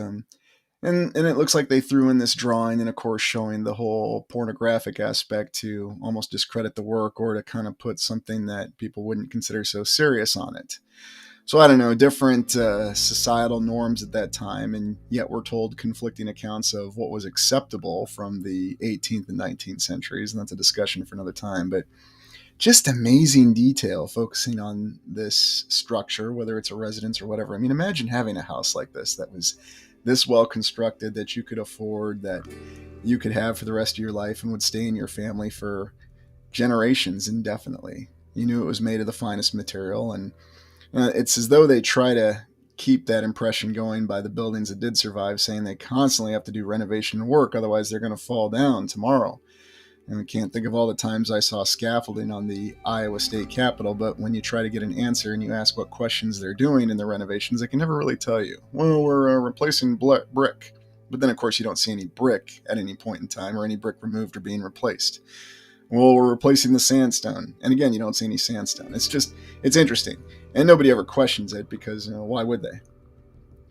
and it looks like they threw in this drawing and, of course, showing the whole pornographic aspect to almost discredit the work or to kind of put something that people wouldn't consider so serious on it. So I don't know, different societal norms at that time, and yet we're told conflicting accounts of what was acceptable from the 18th and 19th centuries, and that's a discussion for another time. But just amazing detail focusing on this structure, whether it's a residence or whatever. I mean, imagine having a house like this that was this well constructed, that you could afford, that you could have for the rest of your life and would stay in your family for generations indefinitely. You knew it was made of the finest material, and it's as though they try to keep that impression going by the buildings that did survive, saying they constantly have to do renovation and work, otherwise they're going to fall down tomorrow. And I can't think of all the times I saw scaffolding on the Iowa State Capitol, but when you try to get an answer and you ask what questions they're doing in the renovations, they can never really tell you. Well, we're replacing brick. But then, of course, you don't see any brick at any point in time or any brick removed or being replaced. Well, we're replacing the sandstone. And again, you don't see any sandstone. It's interesting. And nobody ever questions it because, why would they?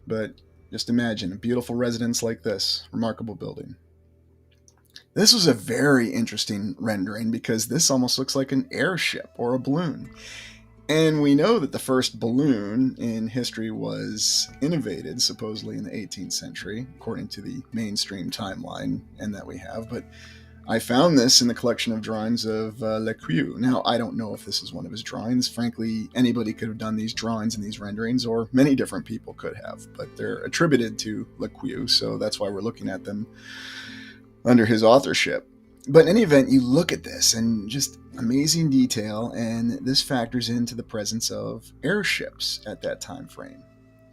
But just imagine a beautiful residence like this, remarkable building. This was a very interesting rendering because this almost looks like an airship or a balloon. And we know that the first balloon in history was innovated supposedly in the 18th century, according to the mainstream timeline and that we have. But I found this in the collection of drawings of Lequeu. Now, I don't know if this is one of his drawings. Frankly, anybody could have done these drawings and these renderings, or many different people could have. But they're attributed to Lequeu, so that's why we're looking at them under his authorship. But in any event, you look at this and just amazing detail, and this factors into the presence of airships at that time frame.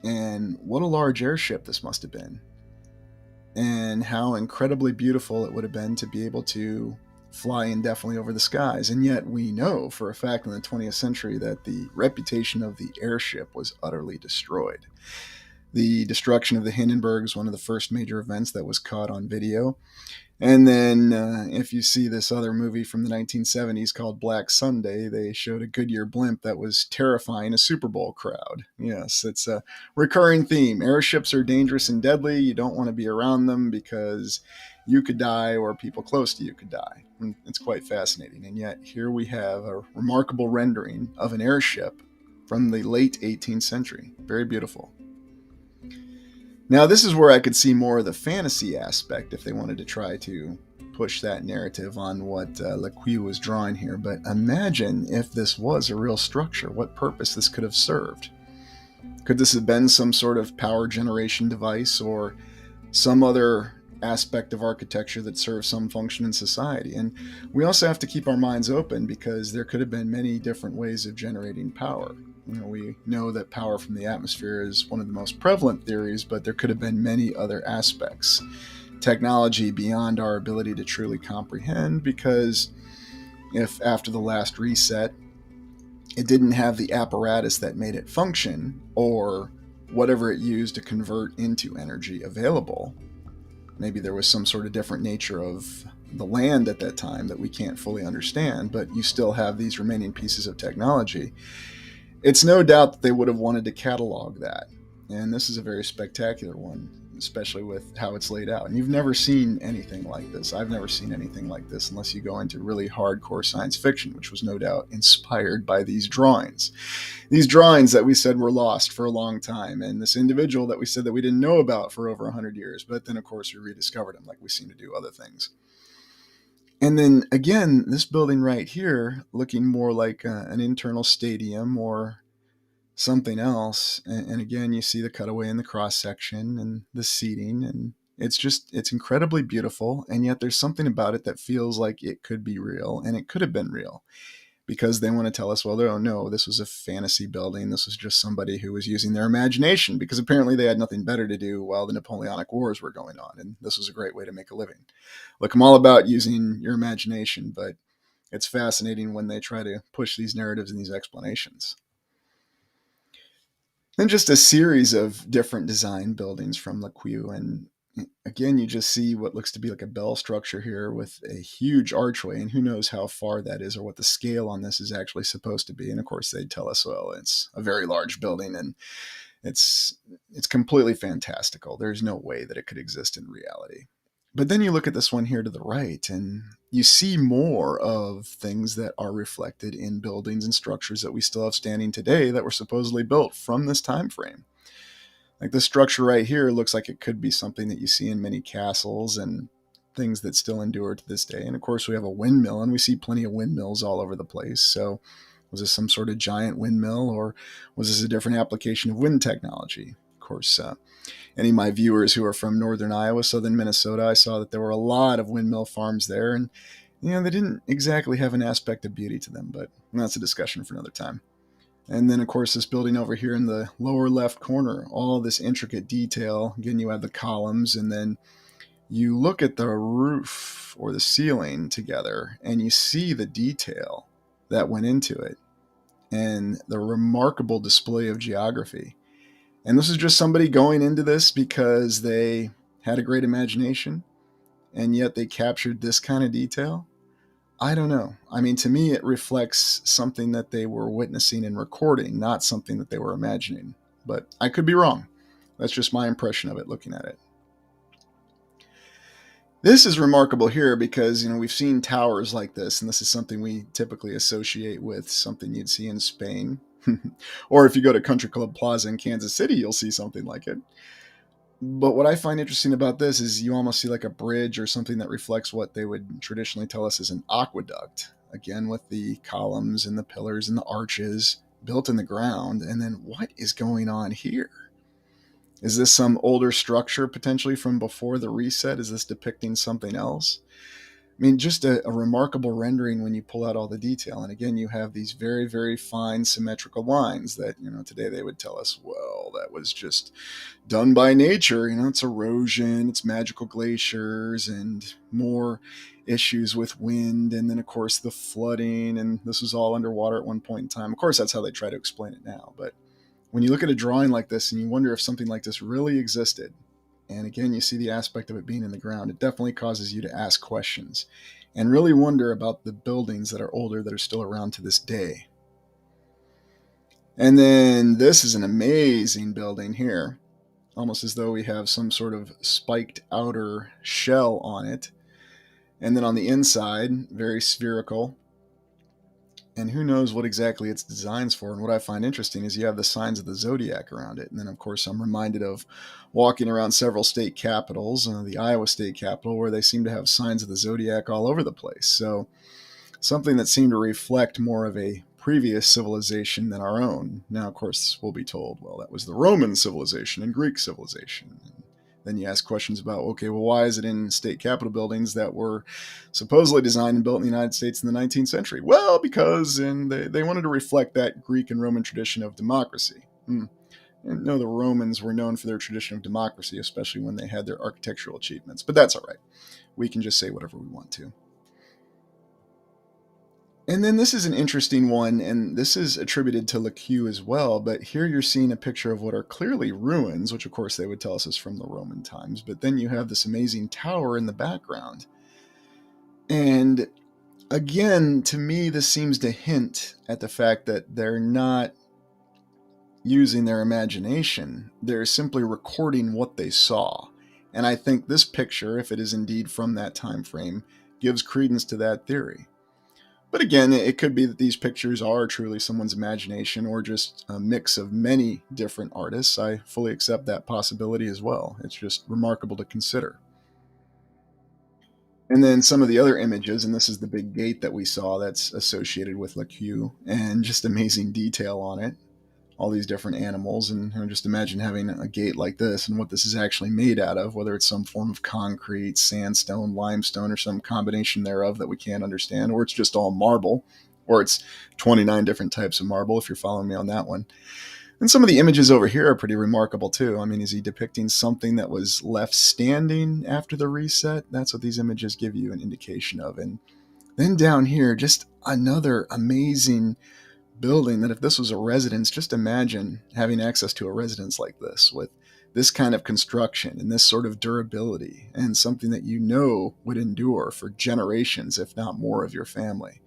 And what a large airship this must have been. And how incredibly beautiful it would have been to be able to fly indefinitely over the skies. And yet we know for a fact in the 20th century that the reputation of the airship was utterly destroyed. The destruction of the Hindenburg is one of the first major events that was caught on video. And then if you see this other movie from the 1970s called Black Sunday, they showed a Goodyear blimp that was terrifying a Super Bowl crowd. Yes, it's a recurring theme. Airships are dangerous and deadly. You don't want to be around them because you could die or people close to you could die. And it's quite fascinating. And yet here we have a remarkable rendering of an airship from the late 18th century. Very beautiful. Now, this is where I could see more of the fantasy aspect if they wanted to try to push that narrative on what Lequeu was drawing here. But imagine if this was a real structure, what purpose this could have served. Could this have been some sort of power generation device or some other aspect of architecture that serves some function in society? And we also have to keep our minds open because there could have been many different ways of generating power. We know that power from the atmosphere is one of the most prevalent theories, but there could have been many other aspects. technology beyond our ability to truly comprehend, because if after the last reset it didn't have the apparatus that made it function, or whatever it used to convert into energy available, maybe there was some sort of different nature of the land at that time that we can't fully understand, but you still have these remaining pieces of technology. It's no doubt that they would have wanted to catalog that. And this is a very spectacular one, especially with how it's laid out. And you've never seen anything like this. I've never seen anything like this unless you go into really hardcore science fiction, which was no doubt inspired by these drawings. These drawings that we said were lost for a long time, and this individual that we said that we didn't know about for over 100 years, but then of course we rediscovered him like we seem to do other things. And then again, this building right here, looking more like an internal stadium or something else. And again, you see the cutaway in the cross section and the seating, and it's incredibly beautiful. And yet there's something about it that feels like it could be real, and it could have been real, because they want to tell us, well, oh no, this was a fantasy building. This was just somebody who was using their imagination, because apparently they had nothing better to do while the Napoleonic Wars were going on. And this was a great way to make a living. Look, I'm all about using your imagination, but it's fascinating when they try to push these narratives and these explanations. Then just a series of different design buildings from Lequeu. And again, you just see what looks to be like a bell structure here with a huge archway, and who knows how far that is or what the scale on this is actually supposed to be. And of course they'd tell us, well, it's a very large building and it's completely fantastical. There's no way that it could exist in reality. But then you look at this one here to the right, and you see more of things that are reflected in buildings and structures that we still have standing today that were supposedly built from this time frame. Like this structure right here looks like it could be something that you see in many castles and things that still endure to this day. And of course, we have a windmill, and we see plenty of windmills all over the place. So was this some sort of giant windmill, or was this a different application of wind technology? Of course, any of my viewers who are from northern Iowa, southern Minnesota, I saw that there were a lot of windmill farms there, and they didn't exactly have an aspect of beauty to them, but that's a discussion for another time. And then, of course, this building over here in the lower left corner, all this intricate detail. Again, you have the columns, and then you look at the roof or the ceiling together, and you see the detail that went into it and the remarkable display of geography. And this is just somebody going into this because they had a great imagination, and yet they captured this kind of detail. I don't know. I mean, to me, it reflects something that they were witnessing and recording, not something that they were imagining. But I could be wrong. That's just my impression of it looking at it. This is remarkable here because, we've seen towers like this, and this is something we typically associate with something you'd see in Spain. Or if you go to Country Club Plaza in Kansas City, you'll see something like it. But what I find interesting about this is you almost see like a bridge or something that reflects what they would traditionally tell us is an aqueduct. Again, with the columns and the pillars and the arches built in the ground. And then what is going on here? Is this some older structure potentially from before the reset? Is this depicting something else? I mean, just a remarkable rendering when you pull out all the detail. And again, you have these very, very fine symmetrical lines that, today they would tell us, well, that was just done by nature. It's erosion, it's magical glaciers, and more issues with wind. And then, of course, the flooding. And this was all underwater at one point in time. Of course, that's how they try to explain it now. But when you look at a drawing like this and you wonder if something like this really existed, and again, you see the aspect of it being in the ground, it definitely causes you to ask questions and really wonder about the buildings that are older that are still around to this day. And then this is an amazing building here, almost as though we have some sort of spiked outer shell on it. And then on the inside, very spherical. And who knows what exactly it's designed for. And what I find interesting is you have the signs of the zodiac around it. And then, of course, I'm reminded of walking around several state capitals, the Iowa state capitol, where they seem to have signs of the zodiac all over the place. So something that seemed to reflect more of a previous civilization than our own. Now, of course, we'll be told, well, that was the Roman civilization and Greek civilization. And then you ask questions about, okay, well, why is it in state capitol buildings that were supposedly designed and built in the United States in the 19th century? Well, because they wanted to reflect that Greek and Roman tradition of democracy. And no, the Romans were known for their tradition of democracy, especially when they had their architectural achievements. But that's all right. We can just say whatever we want to. And then this is an interesting one, and this is attributed to Lequeu as well. But here you're seeing a picture of what are clearly ruins, which of course they would tell us is from the Roman times. But then you have this amazing tower in the background. And again, to me, this seems to hint at the fact that they're not using their imagination. They're simply recording what they saw. And I think this picture, if it is indeed from that time frame, gives credence to that theory. But again, it could be that these pictures are truly someone's imagination or just a mix of many different artists. I fully accept that possibility as well. It's just remarkable to consider. And then some of the other images, and this is the big gate that we saw that's associated with Lequeu, and just amazing detail on it. All these different animals, and just imagine having a gate like this and what this is actually made out of, whether it's some form of concrete, sandstone, limestone, or some combination thereof that we can't understand, or it's just all marble, or it's 29 different types of marble, if you're following me on that one. And some of the images over here are pretty remarkable too. I mean, is he depicting something that was left standing after the reset? That's what these images give you an indication of. And then down here, just another amazing building that if this was a residence, just imagine having access to a residence like this with this kind of construction and this sort of durability and something that you know would endure for generations, if not more, of your family.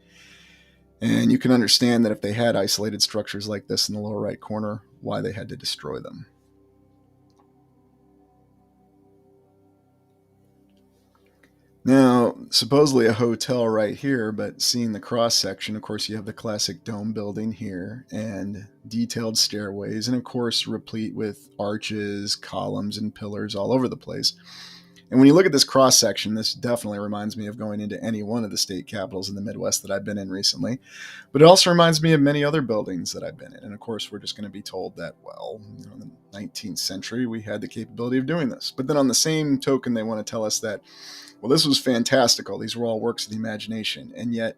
And you can understand that if they had isolated structures like this in the lower right corner, why they had to destroy them. Now, supposedly a hotel right here, but seeing the cross section, of course, you have the classic dome building here and detailed stairways, and of course, replete with arches, columns, and pillars all over the place. And when you look at this cross section, this definitely reminds me of going into any one of the state capitals in the Midwest that I've been in recently. But it also reminds me of many other buildings that I've been in. And of course, we're just going to be told that, well, in the 19th century, we had the capability of doing this. But then on the same token, they want to tell us that, well, this was fantastical. These were all works of the imagination. And yet,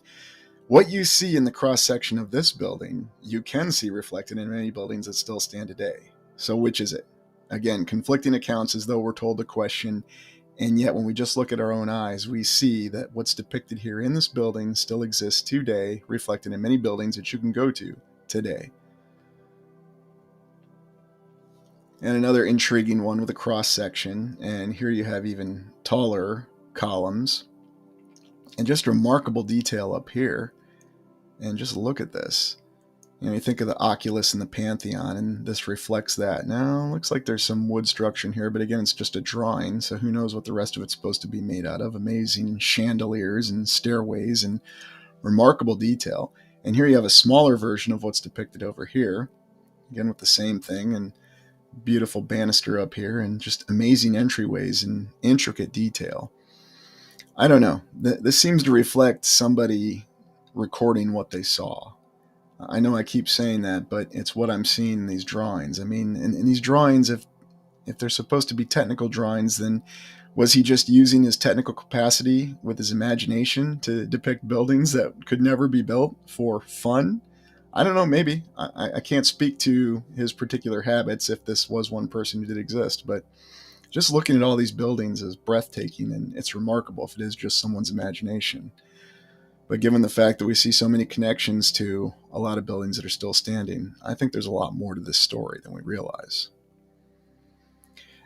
what you see in the cross section of this building, you can see reflected in many buildings that still stand today. So which is it? Again, conflicting accounts as though we're told to question. And yet, when we just look at our own eyes, we see that what's depicted here in this building still exists today, reflected in many buildings that you can go to today. And another intriguing one with a cross section. And here you have even taller columns and just remarkable detail up here. And just look at this. You think of the Oculus and the Pantheon, and this reflects that. Now, it looks like there's some wood structure in here, but again, it's just a drawing, so who knows what the rest of it's supposed to be made out of. Amazing chandeliers and stairways and remarkable detail. And here you have a smaller version of what's depicted over here, again with the same thing, and beautiful banister up here, and just amazing entryways and intricate detail. I don't know. This seems to reflect somebody recording what they saw. I know I keep saying that, but it's what I'm seeing in these drawings. I mean, in these drawings, if they're supposed to be technical drawings, then was he just using his technical capacity with his imagination to depict buildings that could never be built for fun? I don't know, maybe. I can't speak to his particular habits if this was one person who did exist, but just looking at all these buildings is breathtaking, and it's remarkable if it is just someone's imagination. But given the fact that we see so many connections to a lot of buildings that are still standing, I think there's a lot more to this story than we realize.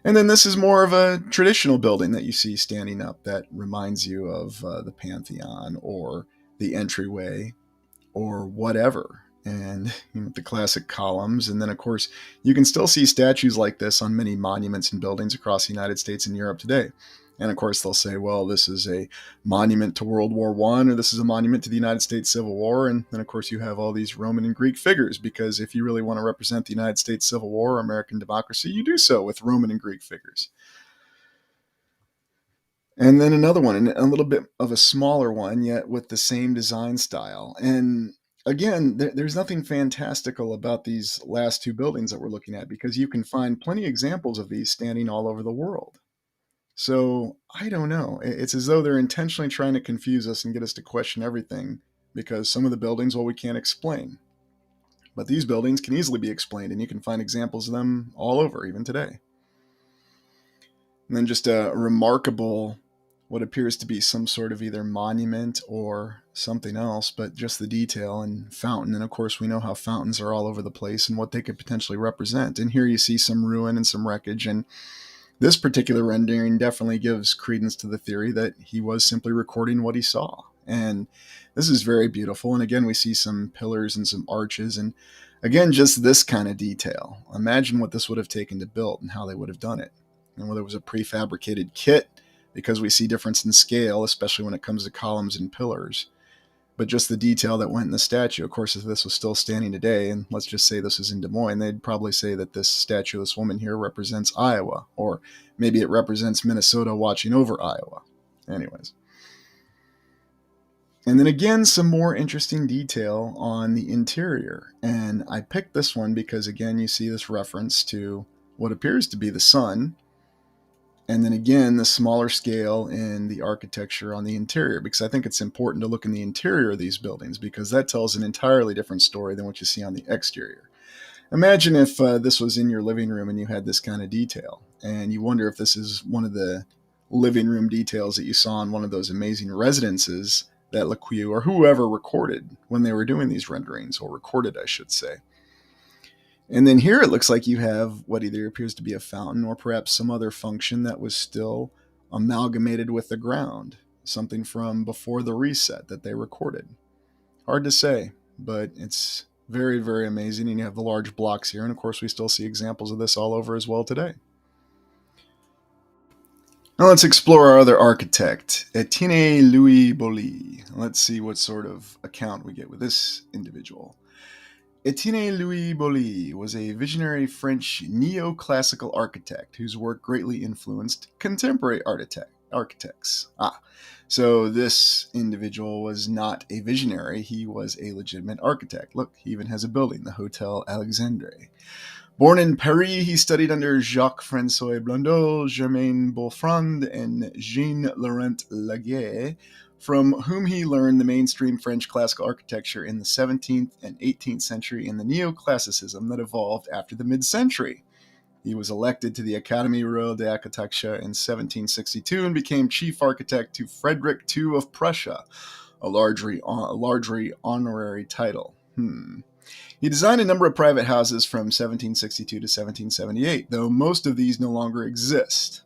And then this is more of a traditional building that you see standing up that reminds you of the Pantheon or the entryway or whatever. And the classic columns. And then, of course, you can still see statues like this on many monuments and buildings across the United States and Europe today. And of course, they'll say, well, this is a monument to World War I, or this is a monument to the United States Civil War. And then, of course, you have all these Roman and Greek figures, because if you really want to represent the United States Civil War or American democracy, you do so with Roman and Greek figures. And then another one, and a little bit of a smaller one, yet with the same design style. And again, there's nothing fantastical about these last two buildings that we're looking at, because you can find plenty of examples of these standing all over the world. So I don't know. It's as though they're intentionally trying to confuse us and get us to question everything, because some of the buildings, well, we can't explain. But these buildings can easily be explained, and you can find examples of them all over, even today. And then just a remarkable, what appears to be some sort of either monument or something else, but just the detail and fountain. And of course, we know how fountains are all over the place and what they could potentially represent. And here you see some ruin and some wreckage. And this particular rendering definitely gives credence to the theory that he was simply recording what he saw. And this is very beautiful. And again, we see some pillars and some arches. And again, just this kind of detail. Imagine what this would have taken to build and how they would have done it. And whether it was a prefabricated kit, because we see difference in scale, especially when it comes to columns and pillars. But just the detail that went in the statue. Of course, if this was still standing today, and let's just say this is in Des Moines, they'd probably say that this statue of this woman here represents Iowa, or maybe it represents Minnesota watching over Iowa. Anyways. And then again, some more interesting detail on the interior. And I picked this one because, again, you see this reference to what appears to be the sun. And then again, the smaller scale in the architecture on the interior, because I think it's important to look in the interior of these buildings, because that tells an entirely different story than what you see on the exterior. Imagine if this was in your living room and you had this kind of detail, and you wonder if this is one of the living room details that you saw in one of those amazing residences that Lequeu or whoever recorded when they were doing these renderings, or recorded, I should say. And then here it looks like you have what either appears to be a fountain or perhaps some other function that was still amalgamated with the ground, something from before the reset that they recorded. Hard to say, but it's very, very amazing. And you have the large blocks here. And of course, we still see examples of this all over as well today. Now let's explore our other architect, Étienne-Louis Boullée. Let's see what sort of account we get with this individual. Étienne-Louis Boullée was a visionary French neoclassical architect whose work greatly influenced contemporary architects. So this individual was not a visionary, he was a legitimate architect. Look, he even has a building, the Hotel Alexandre. Born in Paris, he studied under Jacques-François Blondeau, Germain Boulfrand, and Jean-Laurent Laguerre, from whom he learned the mainstream French classical architecture in the 17th and 18th century and the neoclassicism that evolved after the mid-century. He was elected to the Académie Royale d'Architecture in 1762 and became chief architect to Frederick II of Prussia, a largely honorary title. He designed a number of private houses from 1762 to 1778, though most of these no longer exist.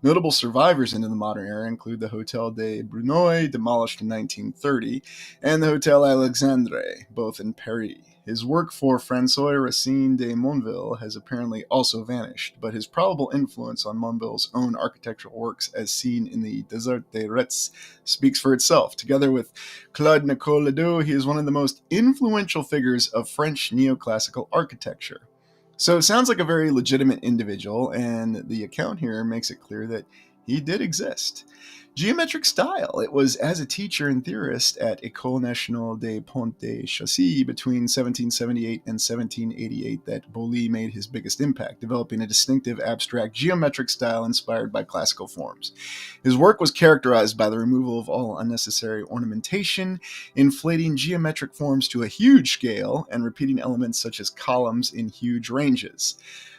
Notable survivors into the modern era include the Hôtel de Bruneuil, demolished in 1930, and the Hôtel Alexandre, both in Paris. His work for François Racine de Monville has apparently also vanished, but his probable influence on Monville's own architectural works, as seen in the Desert des Rets, speaks for itself. Together with Claude Nicole Ledoux, he is one of the most influential figures of French neoclassical architecture. So it sounds like a very legitimate individual, and the account here makes it clear that he did exist. Geometric style. It was as a teacher and theorist at École Nationale des Ponts et Chaussées between 1778 and 1788 that Boullée made his biggest impact, developing a distinctive abstract geometric style inspired by classical forms. His work was characterized by the removal of all unnecessary ornamentation, inflating geometric forms to a huge scale, and repeating elements such as columns in huge ranges.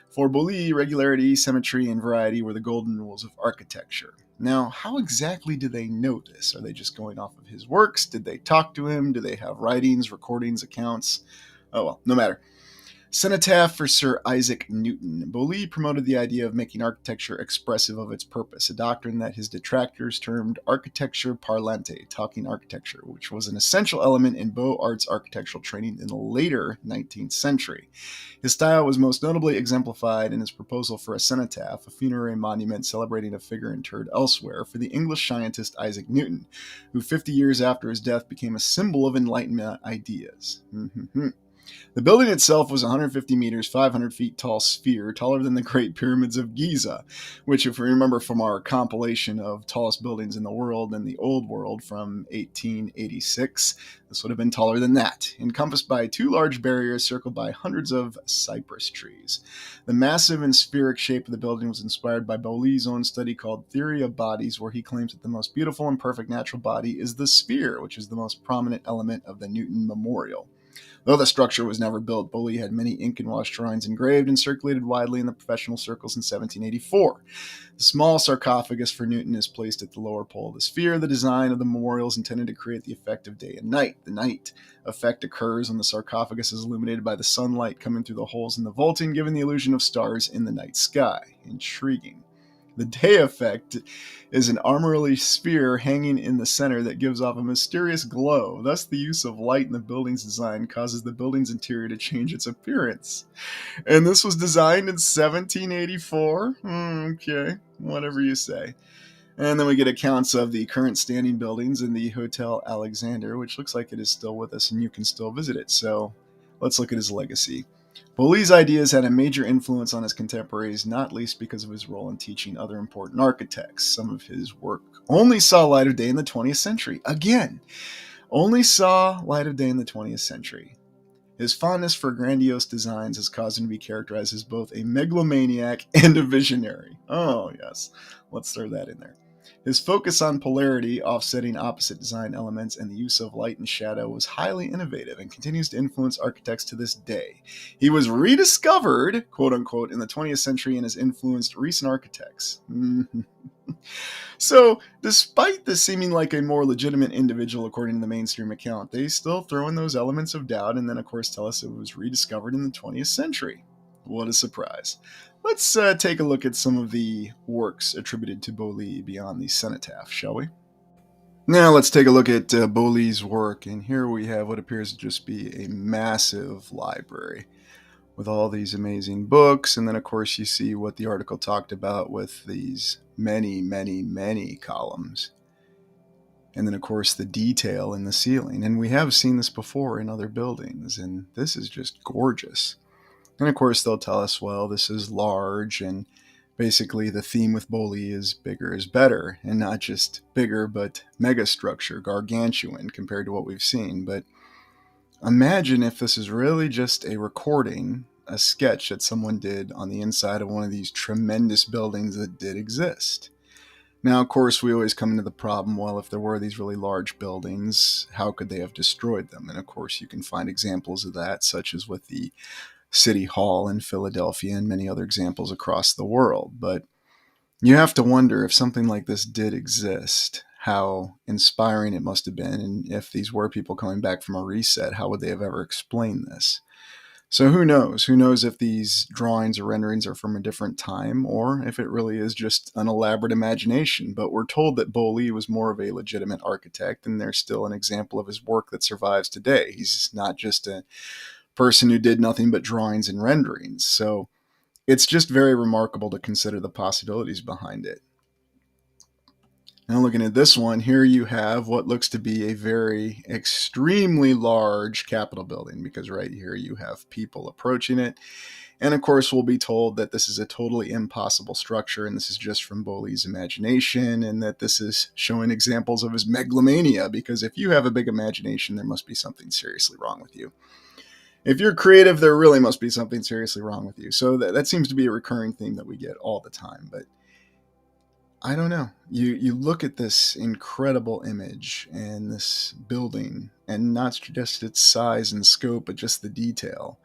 For Boullée, regularity, symmetry, and variety were the golden rules of architecture. Now, how exactly do they know this? Are they just going off of his works? Did they talk to him? Do they have writings, recordings, accounts? Oh well, no matter. Cenotaph for Sir Isaac Newton. Boullée promoted the idea of making architecture expressive of its purpose, a doctrine that his detractors termed architecture parlante, talking architecture, which was an essential element in Beaux Arts architectural training in the later 19th century. His style was most notably exemplified in his proposal for a cenotaph, a funerary monument celebrating a figure interred elsewhere, for the English scientist Isaac Newton, who 50 years after his death became a symbol of Enlightenment ideas. The building itself was 150 meters, 500 feet tall sphere, taller than the Great Pyramids of Giza, which, if we remember from our compilation of tallest buildings in the world and the Old World from 1886, this would have been taller than that, encompassed by two large barriers circled by hundreds of cypress trees. The massive and spheric shape of the building was inspired by Boullée's own study called Theory of Bodies, where he claims that the most beautiful and perfect natural body is the sphere, which is the most prominent element of the Newton Memorial. Though the structure was never built, Boullée had many ink and wash drawings engraved and circulated widely in the professional circles in 1784. The small sarcophagus for Newton is placed at the lower pole of the sphere. The design of the memorial is intended to create the effect of day and night. The night effect occurs when the sarcophagus is illuminated by the sunlight coming through the holes in the vaulting, giving the illusion of stars in the night sky. Intriguing. The day effect is an armorly sphere hanging in the center that gives off a mysterious glow. Thus, the use of light in the building's design causes the building's interior to change its appearance. And this was designed in 1784? Okay, whatever you say. And then we get accounts of the current standing buildings in the Hotel Alexander, which looks like it is still with us and you can still visit it. So let's look at his legacy. Boullée's ideas had a major influence on his contemporaries, not least because of his role in teaching other important architects. Some of his work only saw light of day in the 20th century. Again, only saw light of day in the 20th century. His fondness for grandiose designs has caused him to be characterized as both a megalomaniac and a visionary. Oh, yes. Let's throw that in there. His focus on polarity, offsetting opposite design elements, and the use of light and shadow was highly innovative and continues to influence architects to this day. He was rediscovered, quote unquote, in the 20th century and has influenced recent architects. So, despite this seeming like a more legitimate individual according to the mainstream account, they still throw in those elements of doubt and then, of course, tell us it was rediscovered in the 20th century. What a surprise. Let's take a look at some of the works attributed to Boullée beyond the cenotaph, shall we? Now let's take a look at Boullée's work, and here we have what appears to just be a massive library with all these amazing books, and then of course you see what the article talked about with these many columns. And then of course the detail in the ceiling, and we have seen this before in other buildings, and this is just gorgeous. And of course they'll tell us, well, this is large, and basically the theme with Boullée is bigger is better, and not just bigger, but megastructure, gargantuan compared to what we've seen. But imagine if this is really just a recording, a sketch that someone did on the inside of one of these tremendous buildings that did exist. Now, of course, we always come into the problem, well, if there were these really large buildings, how could they have destroyed them? And of course, you can find examples of that, such as with the City Hall in Philadelphia and many other examples across the world. But you have to wonder if something like this did exist, how inspiring it must have been, and if these were people coming back from a reset, how would they have ever explained this? So who knows? Who knows if these drawings or renderings are from a different time, or if it really is just an elaborate imagination. But we're told that Boullée was more of a legitimate architect, and there's still an example of his work that survives today. He's not just a person who did nothing but drawings and renderings. So it's just very remarkable to consider the possibilities behind it. Now looking at this one, here you have what looks to be a very extremely large Capitol building, because right here you have people approaching it. And of course, we'll be told that this is a totally impossible structure, and this is just from Boullée's imagination, and that this is showing examples of his megalomania, because if you have a big imagination, there must be something seriously wrong with you. If you're creative, there really must be something seriously wrong with you. So that seems to be a recurring theme that we get all the time. But I don't know. You look at this incredible image and this building, and not just its size and scope, but just the detail.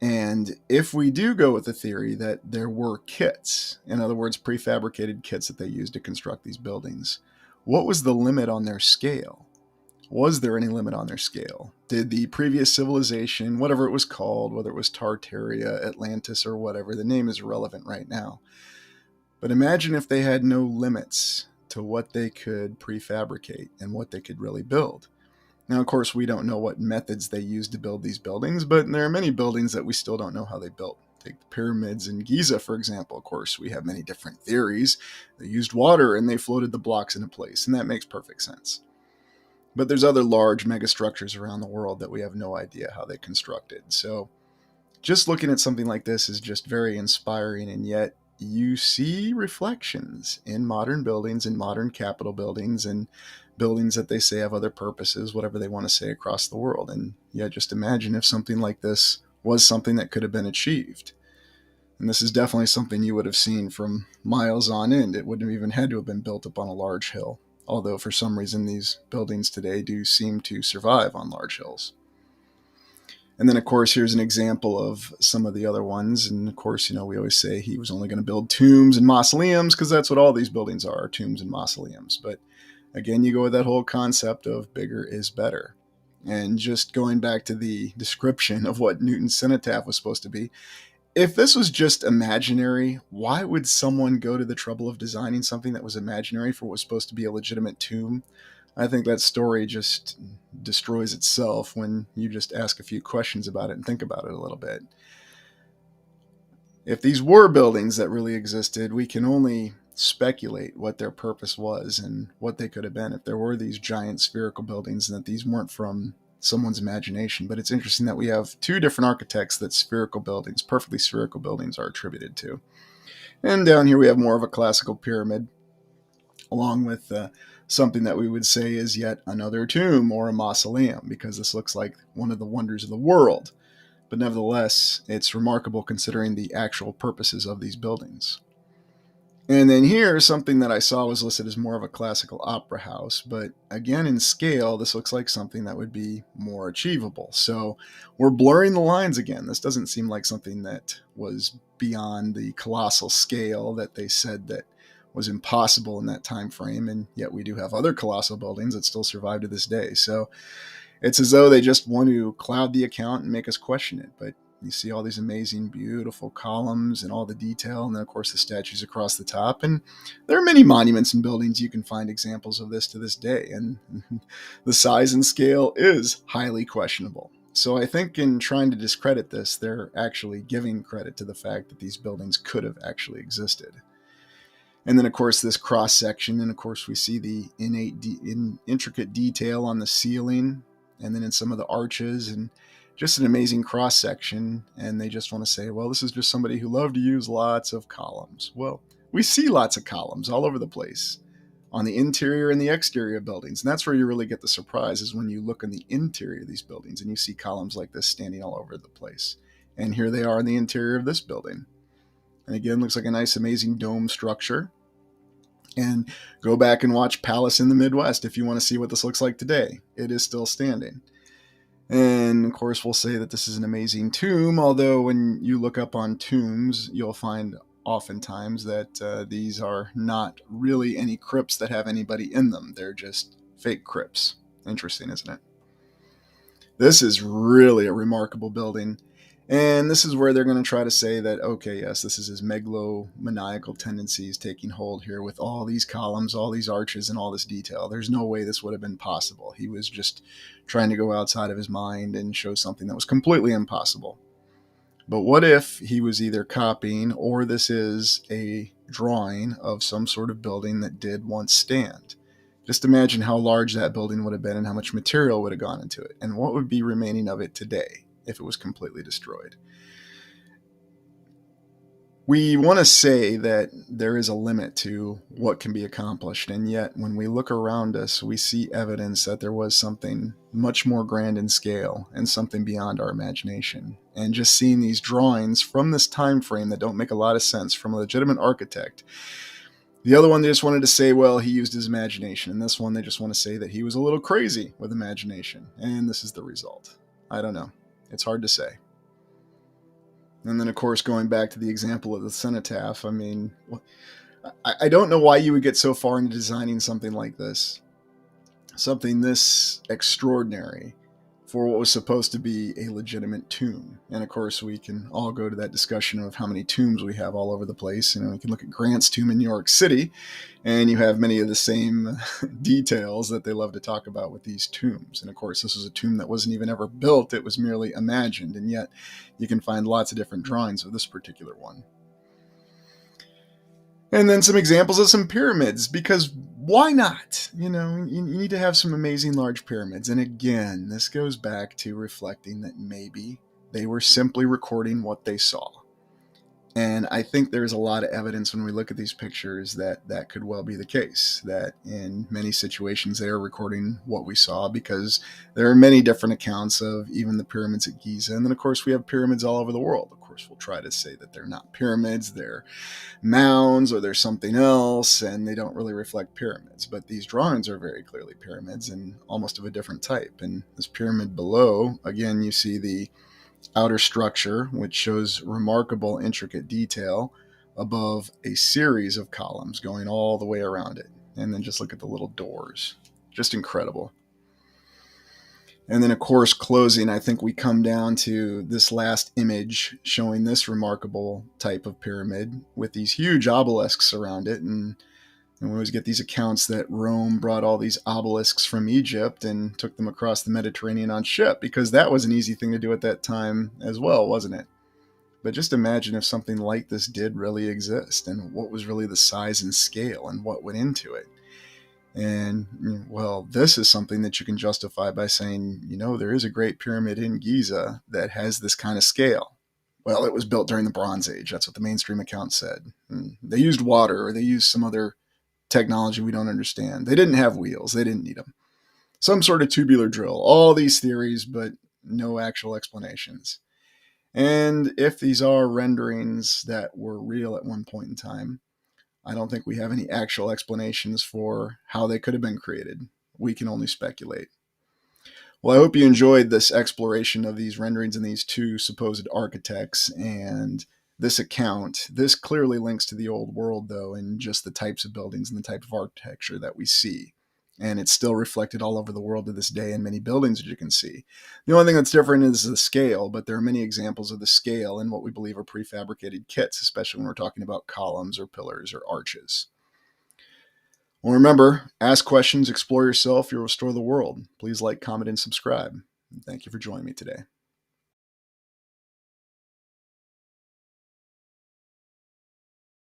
And if we do go with the theory that there were kits, in other words, prefabricated kits that they used to construct these buildings, what was the limit on their scale? Was there any limit on their scale? Did the previous civilization, whatever it was called, whether it was Tartaria, Atlantis, or whatever, the name is irrelevant right now. But imagine if they had no limits to what they could prefabricate and what they could really build. Now, of course, we don't know what methods they used to build these buildings, but there are many buildings that we still don't know how they built. Take the pyramids in Giza, for example. Of course, we have many different theories. They used water and they floated the blocks into place, and that makes perfect sense. But there's other large megastructures around the world that we have no idea how they constructed. So just looking at something like this is just very inspiring, and yet you see reflections in modern buildings, in modern Capitol buildings, and buildings that they say have other purposes, whatever they want to say, across the world. And yeah, just imagine if something like this was something that could have been achieved. And this is definitely something you would have seen from miles on end. It wouldn't have even had to have been built up on a large hill. Although for some reason these buildings today do seem to survive on large hills. And then, of course, here's an example of some of the other ones. And, of course, we always say he was only going to build tombs and mausoleums because that's what all these buildings are, tombs and mausoleums. But, again, you go with that whole concept of bigger is better. And just going back to the description of what Newton's cenotaph was supposed to be, if this was just imaginary, why would someone go to the trouble of designing something that was imaginary for what was supposed to be a legitimate tomb? I think that story just destroys itself when you just ask a few questions about it and think about it a little bit. If these were buildings that really existed, we can only speculate what their purpose was and what they could have been if there were these giant spherical buildings and that these weren't from someone's imagination. But it's interesting that we have two different architects that spherical buildings, perfectly spherical buildings, are attributed to. And down here we have more of a classical pyramid, along with something that we would say is yet another tomb or a mausoleum, because this looks like one of the wonders of the world. But nevertheless, it's remarkable considering the actual purposes of these buildings. And then here, something that I saw was listed as more of a classical opera house, but again, in scale, this looks like something that would be more achievable. So we're blurring the lines again. This doesn't seem like something that was beyond the colossal scale that they said that was impossible in that time frame, and yet we do have other colossal buildings that still survive to this day. So it's as though they just want to cloud the account and make us question it. But you see all these amazing, beautiful columns and all the detail, and then, of course, the statues across the top. And there are many monuments and buildings you can find examples of this to this day, and the size and scale is highly questionable. So I think in trying to discredit this, they're actually giving credit to the fact that these buildings could have actually existed. And then, of course, this cross section, and of course, we see the intricate detail on the ceiling, and then in some of the arches, and just an amazing cross section. And they just want to say, well, this is just somebody who loved to use lots of columns. Well, we see lots of columns all over the place on the interior and the exterior of buildings. And that's where you really get the surprise, is when you look in the interior of these buildings and you see columns like this standing all over the place. And here they are in the interior of this building. And again, looks like a nice, amazing dome structure. And go back and watch Palace in the Midwest if you want to see what this looks like today. It is still standing. And of course, we'll say that this is an amazing tomb, although when you look up on tombs, you'll find oftentimes that these are not really any crypts that have anybody in them. They're just fake crypts. Interesting, isn't it? This is really a remarkable building. And this is where they're going to try to say that, okay, yes, this is his megalomaniacal tendencies taking hold here with all these columns, all these arches, and all this detail. There's no way this would have been possible. He was just trying to go outside of his mind and show something that was completely impossible. But what if he was either copying, or this is a drawing of some sort of building that did once stand? Just imagine how large that building would have been and how much material would have gone into it, and what would be remaining of it today if it was completely destroyed. We want to say that there is a limit to what can be accomplished, and yet when we look around us, we see evidence that there was something much more grand in scale and something beyond our imagination. And just seeing these drawings from this time frame that don't make a lot of sense from a legitimate architect. The other one, they just wanted to say, well, he used his imagination. And this one, they just want to say that he was a little crazy with imagination. And this is the result. I don't know. It's hard to say. And then, of course, going back to the example of the cenotaph, I mean, I don't know why you would get so far into designing something like this. Something this extraordinary for what was supposed to be a legitimate tomb. And, of course, we can all go to that discussion of how many tombs we have all over the place. You know, we can look at Grant's tomb in New York City, and you have many of the same details that they love to talk about with these tombs. And, of course, this was a tomb that wasn't even ever built. It was merely imagined. And yet you can find lots of different drawings of this particular one. And then some examples of some pyramids, because why not? You know, you need to have some amazing large pyramids. And again, this goes back to reflecting that maybe they were simply recording what they saw. And I think there's a lot of evidence when we look at these pictures that that could well be the case, that in many situations they are recording what we saw, because there are many different accounts of even the pyramids at Giza. And then, of course, we have pyramids all over the world. Of course, we'll try to say that they're not pyramids, they're mounds, or they're something else, and they don't really reflect pyramids. But these drawings are very clearly pyramids and almost of a different type. And this pyramid below, again, you see the outer structure, which shows remarkable intricate detail above a series of columns going all the way around it. And then just look at the little doors. Just incredible. And then, of course, closing, I think we come down to this last image showing this remarkable type of pyramid with these huge obelisks around it. And we always get these accounts that Rome brought all these obelisks from Egypt and took them across the Mediterranean on ship, because that was an easy thing to do at that time as well, wasn't it? But just imagine if something like this did really exist, and what was really the size and scale and what went into it. And, well, this is something that you can justify by saying, there is a Great Pyramid in Giza that has this kind of scale. Well, it was built during the Bronze Age. That's what the mainstream account said. And they used water, or they used some other technology we don't understand. They didn't have wheels. They didn't need them. Some sort of tubular drill. All these theories, but no actual explanations. And if these are renderings that were real at one point in time, I don't think we have any actual explanations for how they could have been created. We can only speculate. Well, I hope you enjoyed this exploration of these renderings and these two supposed architects and this account. This clearly links to the old world, though, in just the types of buildings and the type of architecture that we see. And it's still reflected all over the world to this day in many buildings, as you can see. The only thing that's different is the scale, but there are many examples of the scale in what we believe are prefabricated kits, especially when we're talking about columns or pillars or arches. Well, remember, ask questions, explore yourself, you'll restore the world. Please like, comment, and subscribe. Thank you for joining me today.